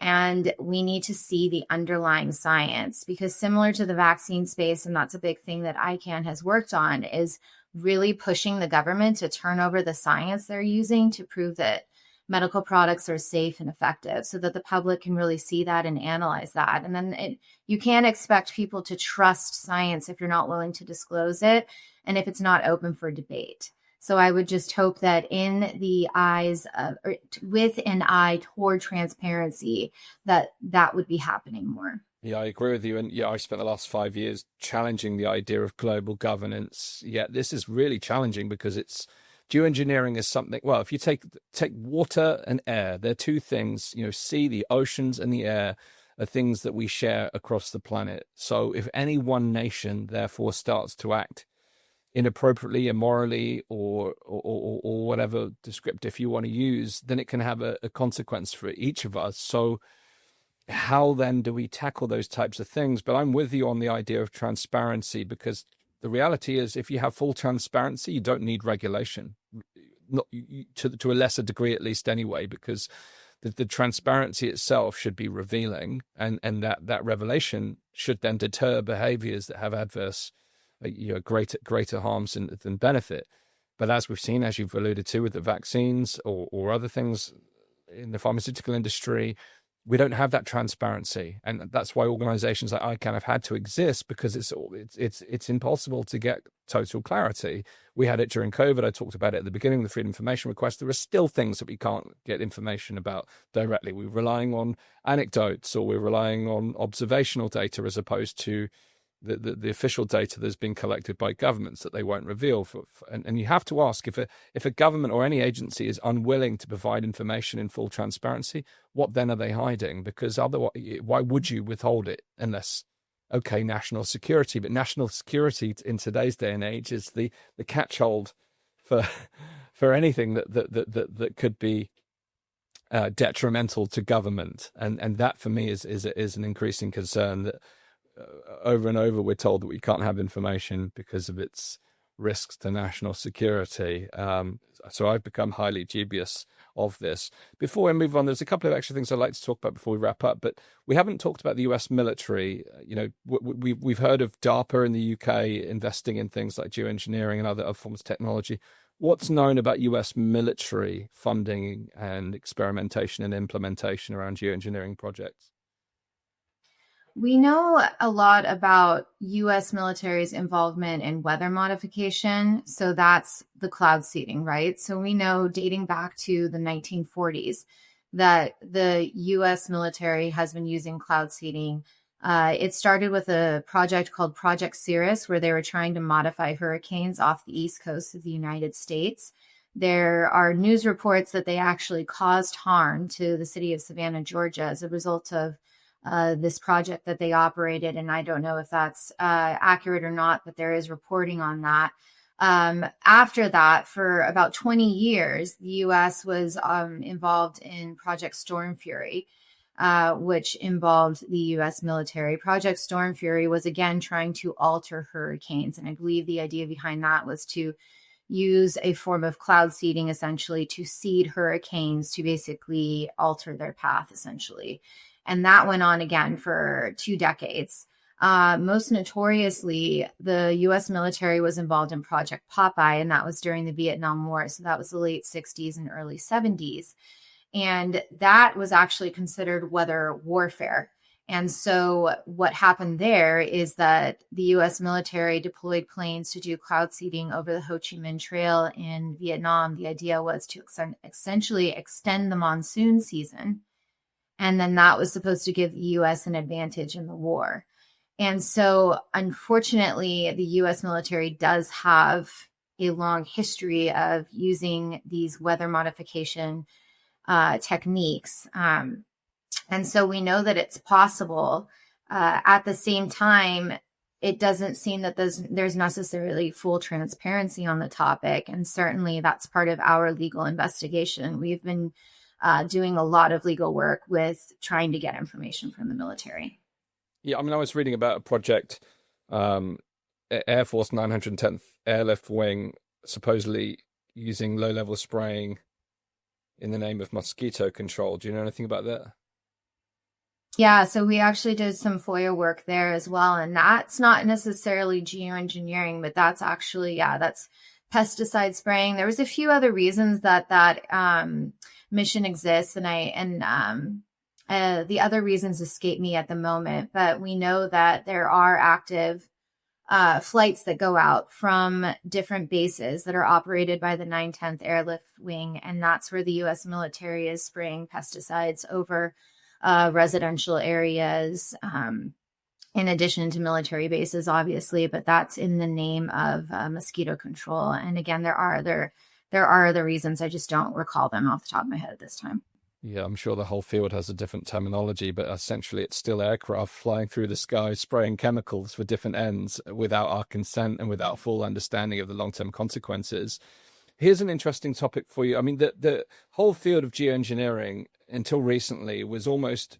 And we need to see the underlying science, because similar to the vaccine space, and that's a big thing that ICAN has worked on, is really pushing the government to turn over the science they're using to prove that medical products are safe and effective, so that the public can really see that and analyze that. And then you can't expect people to trust science if you're not willing to disclose it and if it's not open for debate. So I would just hope that with an eye toward transparency, that would be happening more. Yeah, I agree with you. And I spent the last 5 years challenging the idea of global governance. Yeah, this is really challenging because geoengineering is something. Well, if you take water and air, they're two things. Sea, the oceans, and the air are things that we share across the planet. So if any one nation therefore starts to act inappropriately, immorally, or whatever descriptive you want to use, then it can have a consequence for each of us. So how then do we tackle those types of things? But I'm with you on the idea of transparency, because the reality is, if you have full transparency, you don't need regulation, not to a lesser degree, at least anyway, because the transparency itself should be revealing, and that revelation should then deter behaviors that have adverse greater harms than benefit. But as we've seen, as you've alluded to with the vaccines or other things in the pharmaceutical industry, we don't have that transparency, and that's why organizations like ICAN have had to exist, because it's impossible to get total clarity. We had it during COVID. I talked about it at the beginning of the Freedom of Information request. There are still things that we can't get information about directly. We're relying on anecdotes, or we're relying on observational data as opposed to the official data that's been collected by governments that they won't reveal. And you have to ask, if a government or any agency is unwilling to provide information in full transparency, what then are they hiding? Because otherwise, why would you withhold it unless, okay, national security? But national security in today's day and age is the catch-hold for anything that could be detrimental to government. And that for me is an increasing concern, that over and over we're told that we can't have information because of its risks to national security. So I've become highly dubious of this. Before we move on, there's a couple of extra things I'd like to talk about before we wrap up, but we haven't talked about the US military. We've heard of DARPA in the UK investing in things like geoengineering and other forms of technology. What's known about US military funding and experimentation and implementation around geoengineering projects? We know a lot about U.S. military's involvement in weather modification. So that's the cloud seeding, right? So we know, dating back to the 1940s, that the U.S. military has been using cloud seeding. It started with a project called Project Cirrus, where they were trying to modify hurricanes off the East Coast of the United States. There are news reports that they actually caused harm to the city of Savannah, Georgia, as a result of this project that they operated. And I don't know if that's accurate or not, but there is reporting on that. After that, for about 20 years, the U.S. was involved in Project Storm Fury, which involved the U.S. military. Project Storm Fury was, again, trying to alter hurricanes. And I believe the idea behind that was to use a form of cloud seeding, essentially, to seed hurricanes to basically alter their path, essentially. And that went on again for 2 decades. Most notoriously, the U.S. military was involved in Project Popeye, and that was during the Vietnam War. So that was the late 60s and early 70s. And that was actually considered weather warfare. And so what happened there is that the U.S. military deployed planes to do cloud seeding over the Ho Chi Minh Trail in Vietnam. The idea was to essentially extend the monsoon season. And then that was supposed to give the U.S. an advantage in the war. And so, unfortunately, the U.S. military does have a long history of using these weather modification techniques. And so we know that it's possible. At the same time, it doesn't seem that there's necessarily full transparency on the topic. And certainly that's part of our legal investigation. We've been doing a lot of legal work with trying to get information from the military. Yeah, I mean, I was reading about a project, Air Force 910th Airlift Wing, supposedly using low-level spraying in the name of mosquito control. Do you know anything about that? Yeah, so we actually did some FOIA work there as well. And that's not necessarily geoengineering, but that's actually, that's pesticide spraying. There was a few other reasons that mission exists. The other reasons escape me at the moment, but we know that there are active flights that go out from different bases that are operated by the 910th Airlift Wing. And that's where the U.S. military is spraying pesticides over residential areas, in addition to military bases, obviously, but that's in the name of mosquito control. And again, there are other reasons. I just don't recall them off the top of my head at this time. Yeah, I'm sure the whole field has a different terminology, but essentially it's still aircraft flying through the sky, spraying chemicals for different ends without our consent and without full understanding of the long-term consequences. Here's an interesting topic for you. I mean, the whole field of geoengineering until recently was almost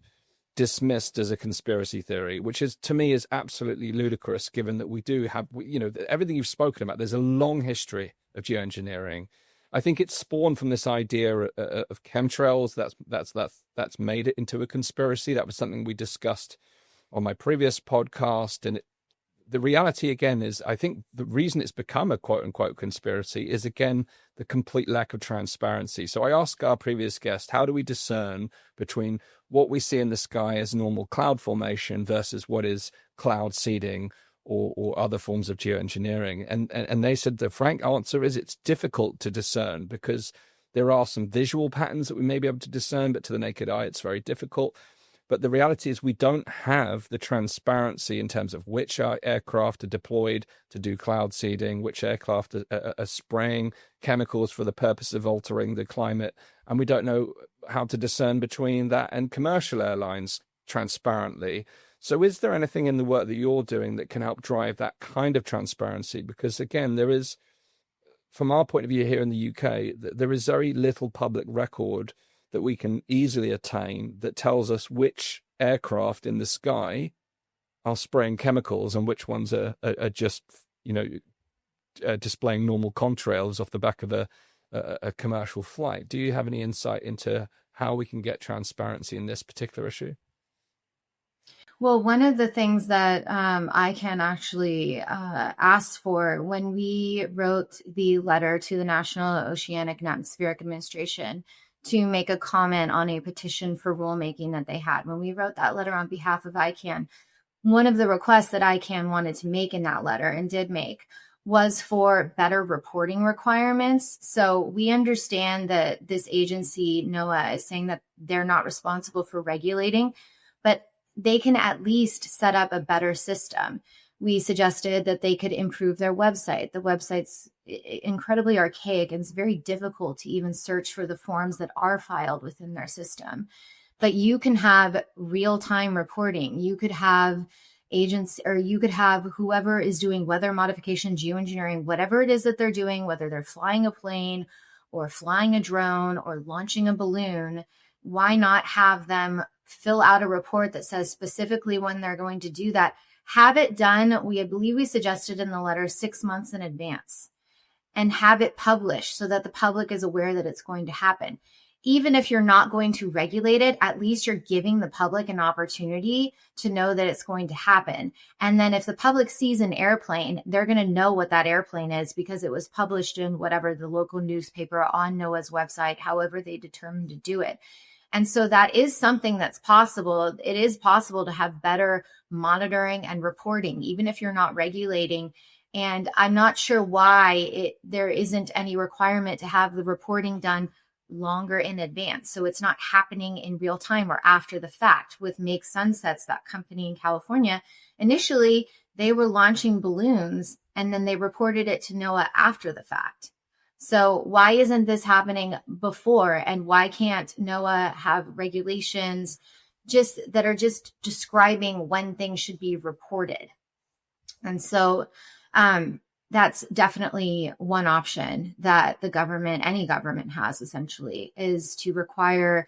dismissed as a conspiracy theory, which is, to me, is absolutely ludicrous, given that we do have, everything you've spoken about. There's a long history of geoengineering. I think it's spawned from this idea of chemtrails. That's made it into a conspiracy. That was something we discussed on my previous podcast. And the reality, again, is I think the reason it's become a quote unquote conspiracy is, again, the complete lack of transparency. So I asked our previous guest, how do we discern between what we see in the sky as normal cloud formation versus what is cloud seeding or other forms of geoengineering? And they said the frank answer is it's difficult to discern because there are some visual patterns that we may be able to discern, but to the naked eye, it's very difficult. But the reality is we don't have the transparency in terms of which aircraft are deployed to do cloud seeding, which aircraft are spraying chemicals for the purpose of altering the climate. And we don't know how to discern between that and commercial airlines transparently. So is there anything in the work that you're doing that can help drive that kind of transparency? Because, again, there is, from our point of view here in the UK, there is very little public record that we can easily attain that tells us which aircraft in the sky are spraying chemicals and which ones are just, displaying normal contrails off the back of a commercial flight. Do you have any insight into how we can get transparency in this particular issue? Well, one of the things that ICAN actually asked for when we wrote the letter to the National Oceanic and Atmospheric Administration to make a comment on a petition for rulemaking that they had. When we wrote that letter on behalf of ICAN, one of the requests that ICAN wanted to make in that letter, and did make, was for better reporting requirements. So we understand that this agency, NOAA, is saying that they're not responsible for regulating, but they can at least set up a better system. We suggested that they could improve their website. The website's incredibly archaic, and it's very difficult to even search for the forms that are filed within their system. But you can have real-time reporting. You could have agents, or you could have whoever is doing weather modification, geoengineering, whatever it is that they're doing, whether they're flying a plane or flying a drone or launching a balloon. Why not have them fill out a report that says specifically when they're going to do that? Have it done, I believe we suggested in the letter, 6 months in advance, and have it published so that the public is aware that it's going to happen. Even if you're not going to regulate it, at least you're giving the public an opportunity to know that it's going to happen. And then if the public sees an airplane, they're going to know what that airplane is because it was published in whatever the local newspaper on NOAA's website, however they determined to do it. And so that is something that's possible. It is possible to have better monitoring and reporting, even if you're not regulating. And I'm not sure why there isn't any requirement to have the reporting done longer in advance. So it's not happening in real time or after the fact. With Make Sunsets, that company in California, initially they were launching balloons and then they reported it to NOAA after the fact. So why isn't this happening before? And why can't NOAA have regulations that are just describing when things should be reported? And so that's definitely one option that any government has, essentially, is to require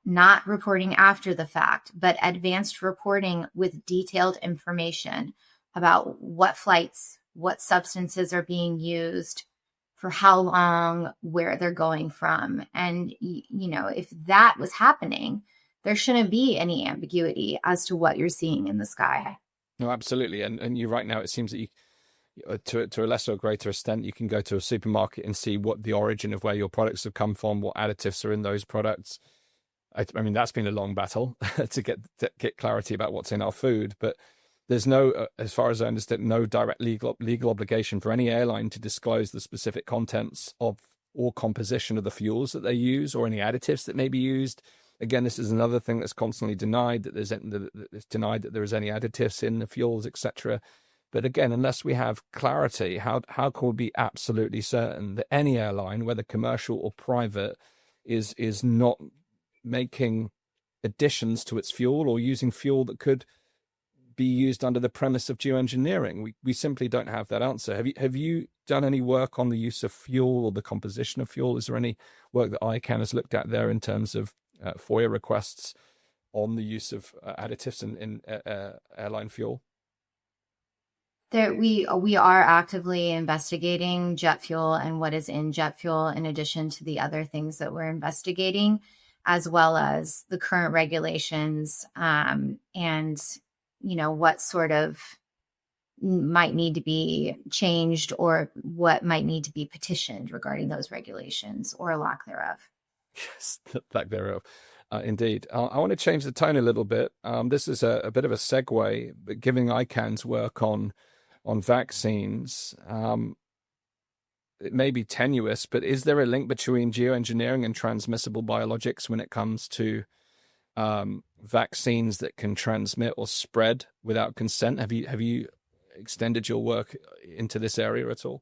not reporting after the fact, but advanced reporting with detailed information about what flights, what substances are being used, for how long, where they're going from. And, if that was happening, there shouldn't be any ambiguity as to what you're seeing in the sky. No, absolutely. And you're right. Now it seems that you, to a lesser or greater extent, you can go to a supermarket and see what the origin of where your products have come from, what additives are in those products. I mean, that's been a long battle to get clarity about what's in our food, but there's no, as far as I understand, no direct legal obligation for any airline to disclose the specific contents of or composition of the fuels that they use or any additives that may be used. Again, this is another thing that's constantly denied, that it's denied that there is any additives in the fuels, etc. But again, unless we have clarity, how can we be absolutely certain that any airline, whether commercial or private, is not making additions to its fuel or using fuel that could be used under the premise of geoengineering? We simply don't have that answer. Have you done any work on the use of fuel or the composition of fuel? Is there any work that ICAN has looked at there in terms of FOIA requests on the use of additives in airline fuel? We are actively investigating jet fuel and what is in jet fuel, in addition to the other things that we're investigating, as well as the current regulations and what sort of might need to be changed or what might need to be petitioned regarding those regulations or lack thereof. Yes, lack thereof. Indeed. I want to change the tone a little bit. This is a bit of a segue, but giving ICAN's work on vaccines, it may be tenuous, but is there a link between geoengineering and transmissible biologics when it comes to vaccines that can transmit or spread without consent? Have you extended your work into this area at all?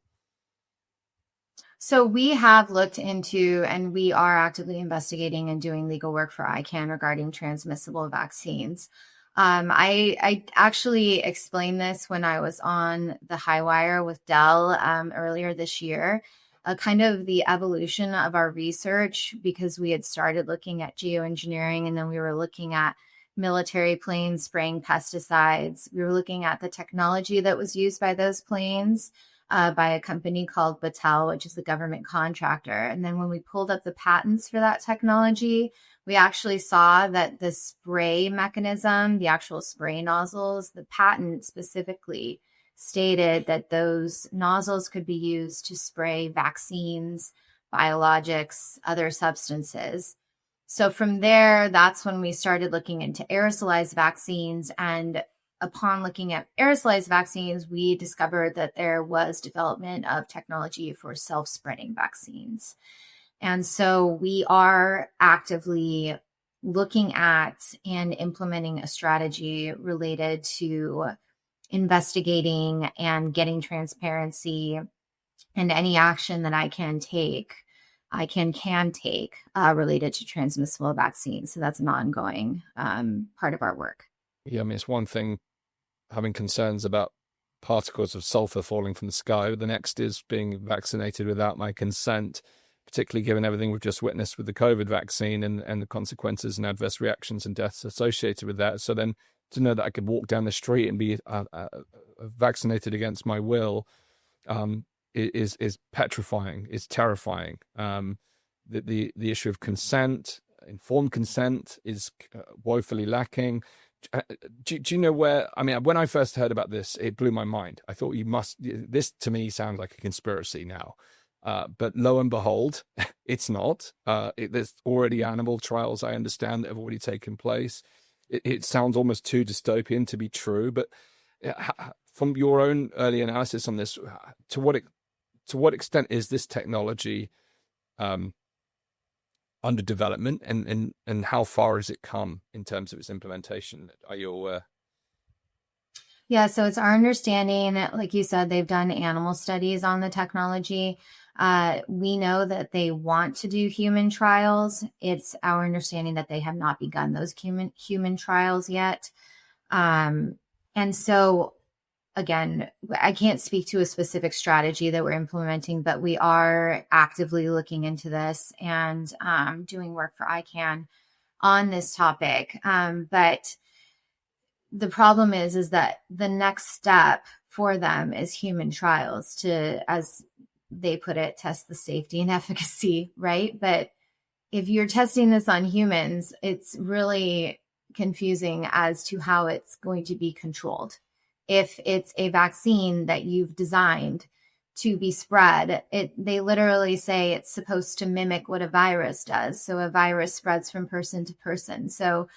So we have looked into, and we are actively investigating and doing legal work for ICAN regarding transmissible vaccines. I actually explained this when I was on the High Wire with Dell earlier this year, kind of the evolution of our research, because we had started looking at geoengineering and then we were looking at military planes spraying pesticides. We were looking at the technology that was used by those planes by a company called Battelle, which is the government contractor. And then when we pulled up the patents for that technology, we actually saw that the spray mechanism, the actual spray nozzles, the patent specifically stated that those nozzles could be used to spray vaccines, biologics, other substances. So from there, that's when we started looking into aerosolized vaccines. And upon looking at aerosolized vaccines, we discovered that there was development of technology for self-spreading vaccines. And so we are actively looking at and implementing a strategy related to investigating and getting transparency and any action that I can take related to transmissible vaccines. So that's an ongoing part of our work. Yeah, I mean, it's one thing having concerns about particles of sulfur falling from the sky. The next is being vaccinated without my consent, particularly given everything we've just witnessed with the COVID vaccine and the consequences and adverse reactions and deaths associated with that. So then to know that I could walk down the street and be vaccinated against my will is petrifying, is terrifying. The issue of consent, informed consent, is woefully lacking. Do you know where? I mean, when I first heard about this, it blew my mind. I thought this to me sounds like a conspiracy now. But lo and behold, it's not. There's already animal trials, I understand, that have already taken place. It sounds almost too dystopian to be true. But from your own early analysis on this, to what extent is this technology under development, and how far has it come in terms of its implementation? Are you aware? Yeah, so it's our understanding, like you said, they've done animal studies on the technology. We know that they want to do human trials. It's our understanding that they have not begun those human trials yet. And so, again, I can't speak to a specific strategy that we're implementing, but we are actively looking into this and doing work for ICAN on this topic. But the problem is that the next step for them is human trials to, as they put it, test the safety and efficacy, right? But if you're testing this on humans, it's really confusing as to how it's going to be controlled. If it's a vaccine that you've designed to be spread, they literally say it's supposed to mimic what a virus does. So a virus spreads from person to person. So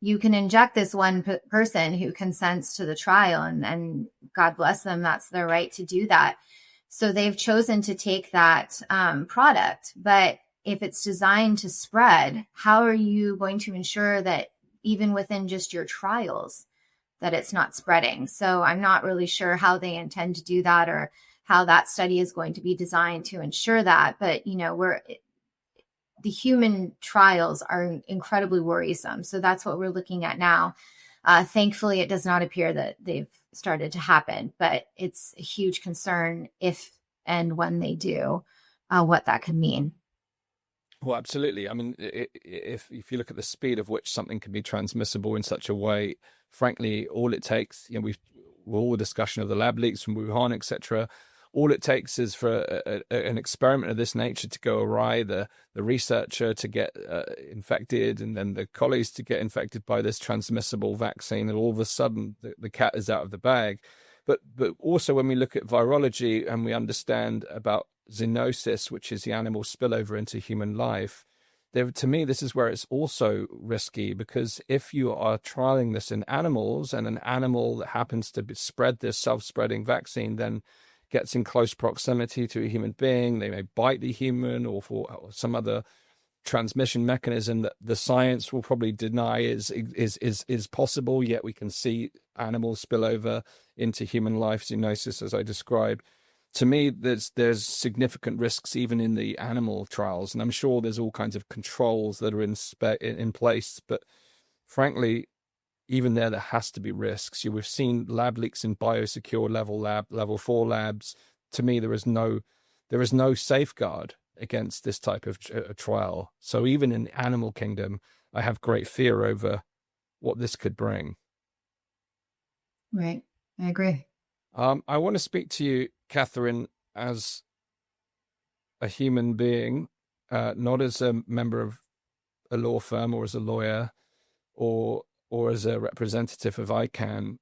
you can inject this one person who consents to the trial, and God bless them, that's their right to do that. So they've chosen to take that product. But if it's designed to spread, how are you going to ensure that even within just your trials that it's not spreading? So I'm not really sure how they intend to do that or how that study is going to be designed to ensure that. But, the human trials are incredibly worrisome. So that's what we're looking at now. Thankfully, it does not appear that they've started to happen, but it's a huge concern if and when they do, what that could mean. Well, absolutely. I mean, if you look at the speed of which something can be transmissible in such a way, frankly, all it takes, all the discussion of the lab leaks from Wuhan, etc., all it takes is for an experiment of this nature to go awry, the researcher to get infected, and then the colleagues to get infected by this transmissible vaccine, and all of a sudden the cat is out of the bag. But also when we look at virology and we understand about zoonosis, which is the animal spillover into human life, to me, this is where it's also risky, because if you are trialing this in animals and an animal that happens to spread this self-spreading vaccine then gets in close proximity to a human being, they may bite the human or for some other transmission mechanism that the science will probably deny is possible, yet we can see animals spill over into human life, zoonosis, as I described. To me, there's significant risks even in the animal trials, and I'm sure there's all kinds of controls that are in place, but frankly, even there has to be risks. We've seen lab leaks in biosecure level 4 labs. To me, there is no safeguard against this type of trial. So even in the animal kingdom, I have great fear over what this could bring. Right. I agree. I want to speak to you, Catherine, as a human being, not as a member of a law firm or as a lawyer or as a representative of ICAN.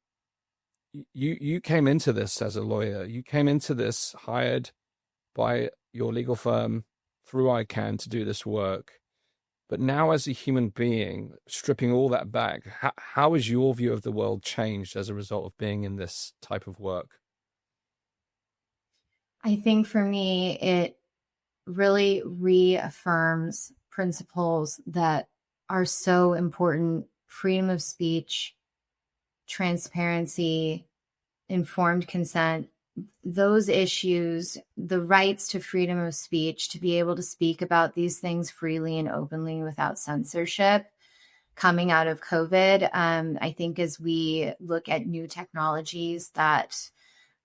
You came into this as a lawyer. You came into this hired by your legal firm through ICAN to do this work. But now as a human being, stripping all that back, how has your view of the world changed as a result of being in this type of work? I think for me, it really reaffirms principles that are so important: freedom of speech, transparency, informed consent, those issues, the rights to freedom of speech, to be able to speak about these things freely and openly without censorship coming out of COVID. I think as we look at new technologies that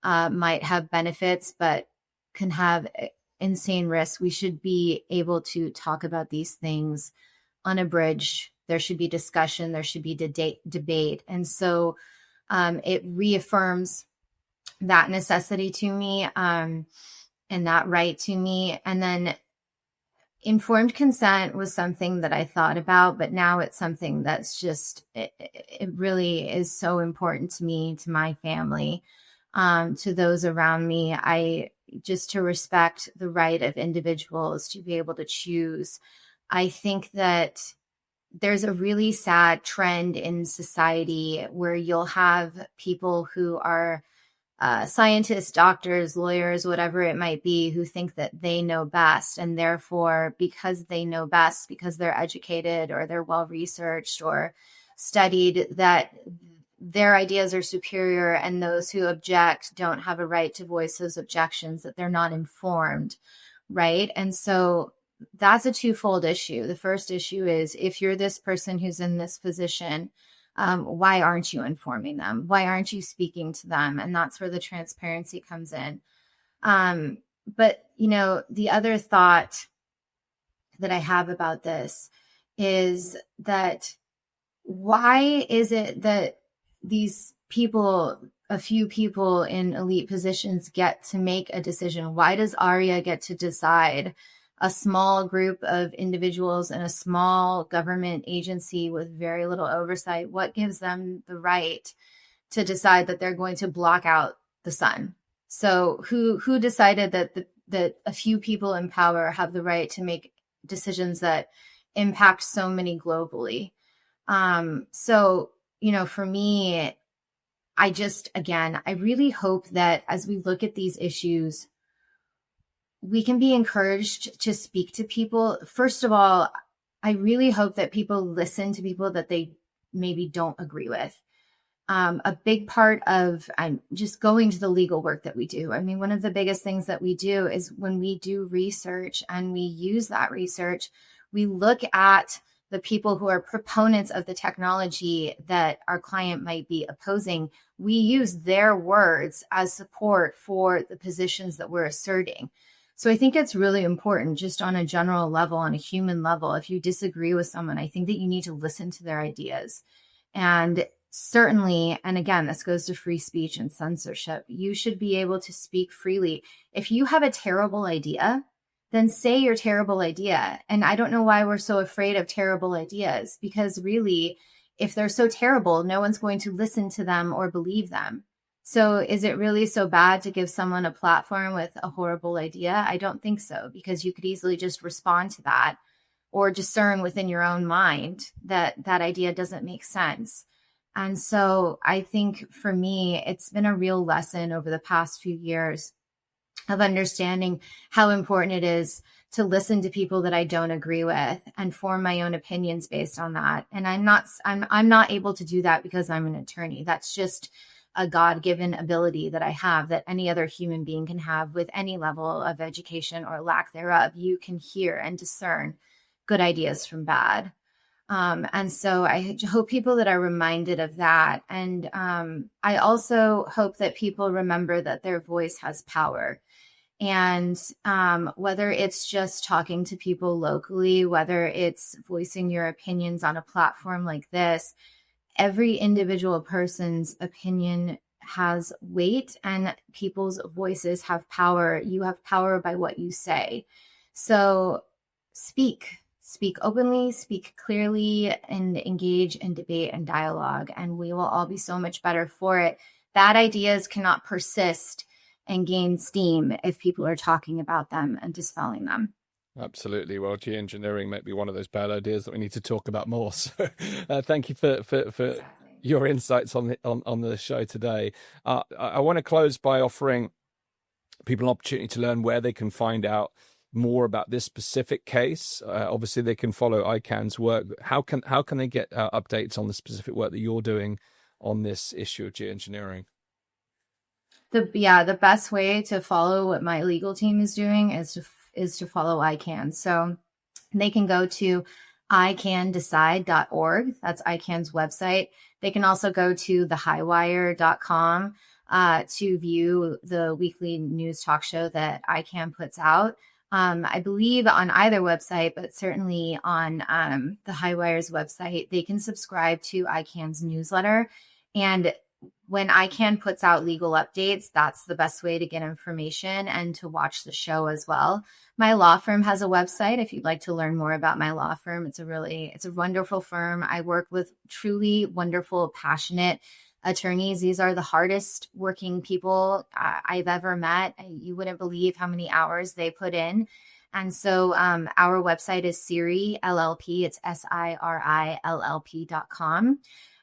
might have benefits, but can have insane risks, we should be able to talk about these things unabridged. There should be discussion, there should be debate. And so it reaffirms that necessity to me, and that right to me. And then informed consent was something that I thought about, but now it's something that's just, it really is so important to me, to my family, to those around me. Just to respect the right of individuals to be able to choose. I think that there's a really sad trend in society where you'll have people who are scientists, doctors, lawyers, whatever it might be, who think that they know best. And therefore, because they know best, because they're educated or they're well-researched or studied, that their ideas are superior, and those who object don't have a right to voice those objections, that they're not informed, right? And so that's a twofold issue. The first issue is, if you're this person who's in this position, why aren't you informing them? Why aren't you speaking to them? And that's where the transparency comes in. But, the other thought that I have about this is that, why is it that these people, a few people in elite positions, get to make a decision? Why does ARIA get to decide? A small group of individuals in a small government agency with very little oversight, what gives them the right to decide that they're going to block out the sun? So who decided that a few people in power have the right to make decisions that impact so many globally? So, for me, I really hope that as we look at these issues, we can be encouraged to speak to people. First of all, I really hope that people listen to people that they maybe don't agree with. A big part of just going to the legal work that we do. I mean, one of the biggest things that we do is when we do research and we use that research, we look at the people who are proponents of the technology that our client might be opposing. We use their words as support for the positions that we're asserting. So I think it's really important, just on a general level, on a human level, if you disagree with someone, I think that you need to listen to their ideas. And certainly, and again, this goes to free speech and censorship, you should be able to speak freely. If you have a terrible idea, then say your terrible idea. And I don't know why we're so afraid of terrible ideas, because really, if they're so terrible, no one's going to listen to them or believe them. So is it really so bad to give someone a platform with a horrible idea? I don't think so, because you could easily just respond to that or discern within your own mind that that idea doesn't make sense. And so I think for me, it's been a real lesson over the past few years of understanding how important it is to listen to people that I don't agree with and form my own opinions based on that. And I'm not able to do that because I'm an attorney. That's just a God-given ability that I have, that any other human being can have with any level of education or lack thereof. You can hear and discern good ideas from bad. And so I hope people that are reminded of that. And I also hope that people remember that their voice has power. And whether it's just talking to people locally, whether it's voicing your opinions on a platform like this, every individual person's opinion has weight, and people's voices have power. You have power by what you say. So speak openly, speak clearly, and engage in debate and dialogue, and we will all be so much better for it. Bad ideas cannot persist and gain steam if people are talking about them and dispelling them. Absolutely. Well, geoengineering might be one of those bad ideas that we need to talk about more. So thank you for exactly. Your insights on the show today. I want to close by offering people an opportunity to learn where they can find out more about this specific case. Obviously, they can follow ICAN's work. How can they get updates on the specific work that you're doing on this issue of geoengineering? The best way to follow what my legal team is doing is to follow ICAN. So they can go to icandecide.org. That's ICAN's website. They can also go to thehighwire.com to view the weekly news talk show that ICAN puts out. I believe on either website, but certainly on the Highwire's website, they can subscribe to ICAN's newsletter. And when ICAN puts out legal updates, that's the best way to get information and to watch the show as well. My law firm has a website. If you'd like to learn more about my law firm, it's a wonderful firm. I work with truly wonderful, passionate attorneys. These are the hardest working people I've ever met. You wouldn't believe how many hours they put in. And so our website is SIRI LLP. It's SIRILLP.com.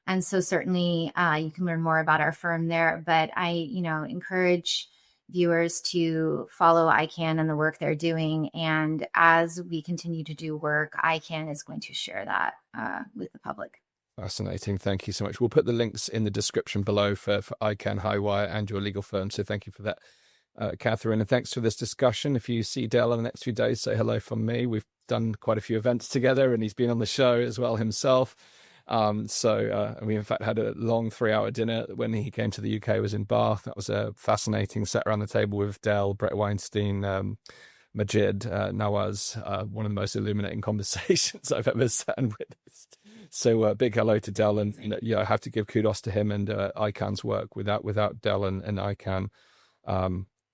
And so certainly you can learn more about our firm there. But I, encourage viewers to follow ICAN and the work they're doing. And as we continue to do work, ICAN is going to share that with the public. Fascinating. Thank you so much. We'll put the links in the description below for ICAN, Highwire, and your legal firm. So thank you for that, Catherine. And thanks for this discussion. If you see Dale in the next few days, say hello from me. We've done quite a few events together, and he's been on the show as well himself. So we in fact had a long 3-hour dinner when he came to the UK. It was in Bath. That was a fascinating. Sat around the table with Dale, Brett Weinstein, Majid, Nawaz. One of the most illuminating conversations I've ever sat and witnessed. So big hello to Dell, and I have to give kudos to him and ICAN's work. Without Dell and ICAN,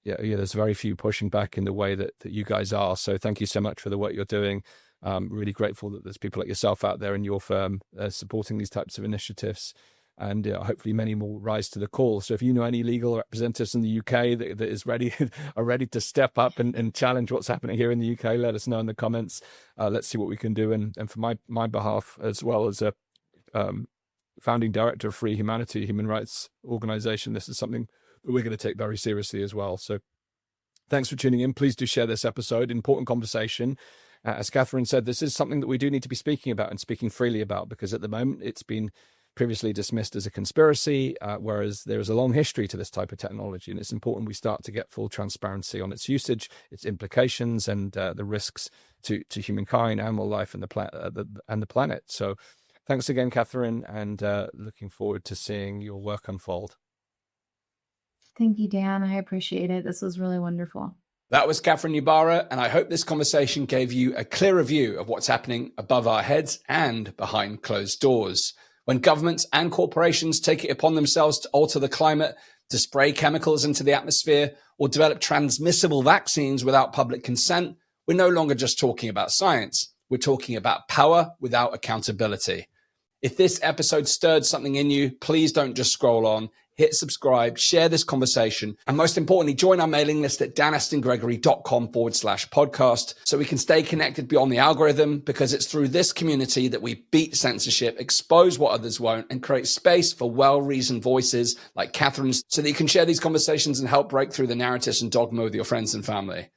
there's very few pushing back in the way that you guys are. So thank you so much for the work you're doing. Really grateful that there's people like yourself out there in your firm supporting these types of initiatives, and hopefully many more rise to the call. So if you know any legal representatives in the UK that is are ready to step up and challenge what's happening here in the UK, let us know in the comments. Let's see what we can do. And for my behalf, as well as a founding director of Free Humanity, human rights organization, this is something that we're going to take very seriously as well. So thanks for tuning in. Please do share this episode. Important conversation. As Catherine said, this is something that we do need to be speaking about and speaking freely about, because at the moment it's been previously dismissed as a conspiracy, whereas there is a long history to this type of technology, and it's important we start to get full transparency on its usage, its implications, and the risks to humankind, animal life, and the planet. So thanks again, Catherine, and looking forward to seeing your work unfold. Thank you, Dan. I appreciate it. This was really wonderful. That was Catherine Ybarra, and I hope this conversation gave you a clearer view of what's happening above our heads and behind closed doors. When governments and corporations take it upon themselves to alter the climate, to spray chemicals into the atmosphere, or develop transmissible vaccines without public consent, we're no longer just talking about science. We're talking about power without accountability. If this episode stirred something in you, please don't just scroll on. Hit subscribe, share this conversation, and most importantly, join our mailing list at danastingregory.com/podcast so we can stay connected beyond the algorithm, because it's through this community that we beat censorship, expose what others won't, and create space for well-reasoned voices like Catherine's so that you can share these conversations and help break through the narratives and dogma with your friends and family.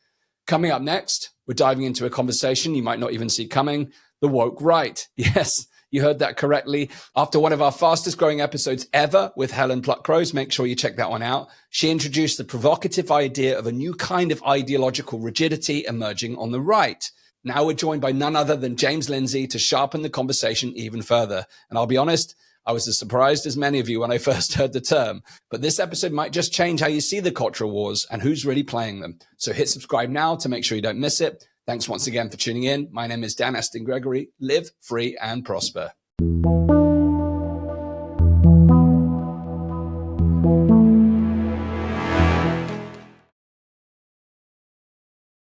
Coming up next, we're diving into a conversation you might not even see coming, the woke right. Yes, you heard that correctly. After one of our fastest growing episodes ever with Helen Pluckrose, make sure you check that one out. She introduced the provocative idea of a new kind of ideological rigidity emerging on the right. Now we're joined by none other than James Lindsay to sharpen the conversation even further. And I'll be honest, I was as surprised as many of you when I first heard the term. But this episode might just change how you see the cultural wars and who's really playing them. So hit subscribe now to make sure you don't miss it. Thanks once again for tuning in. My name is Dan Astin-Gregory. Live free and prosper.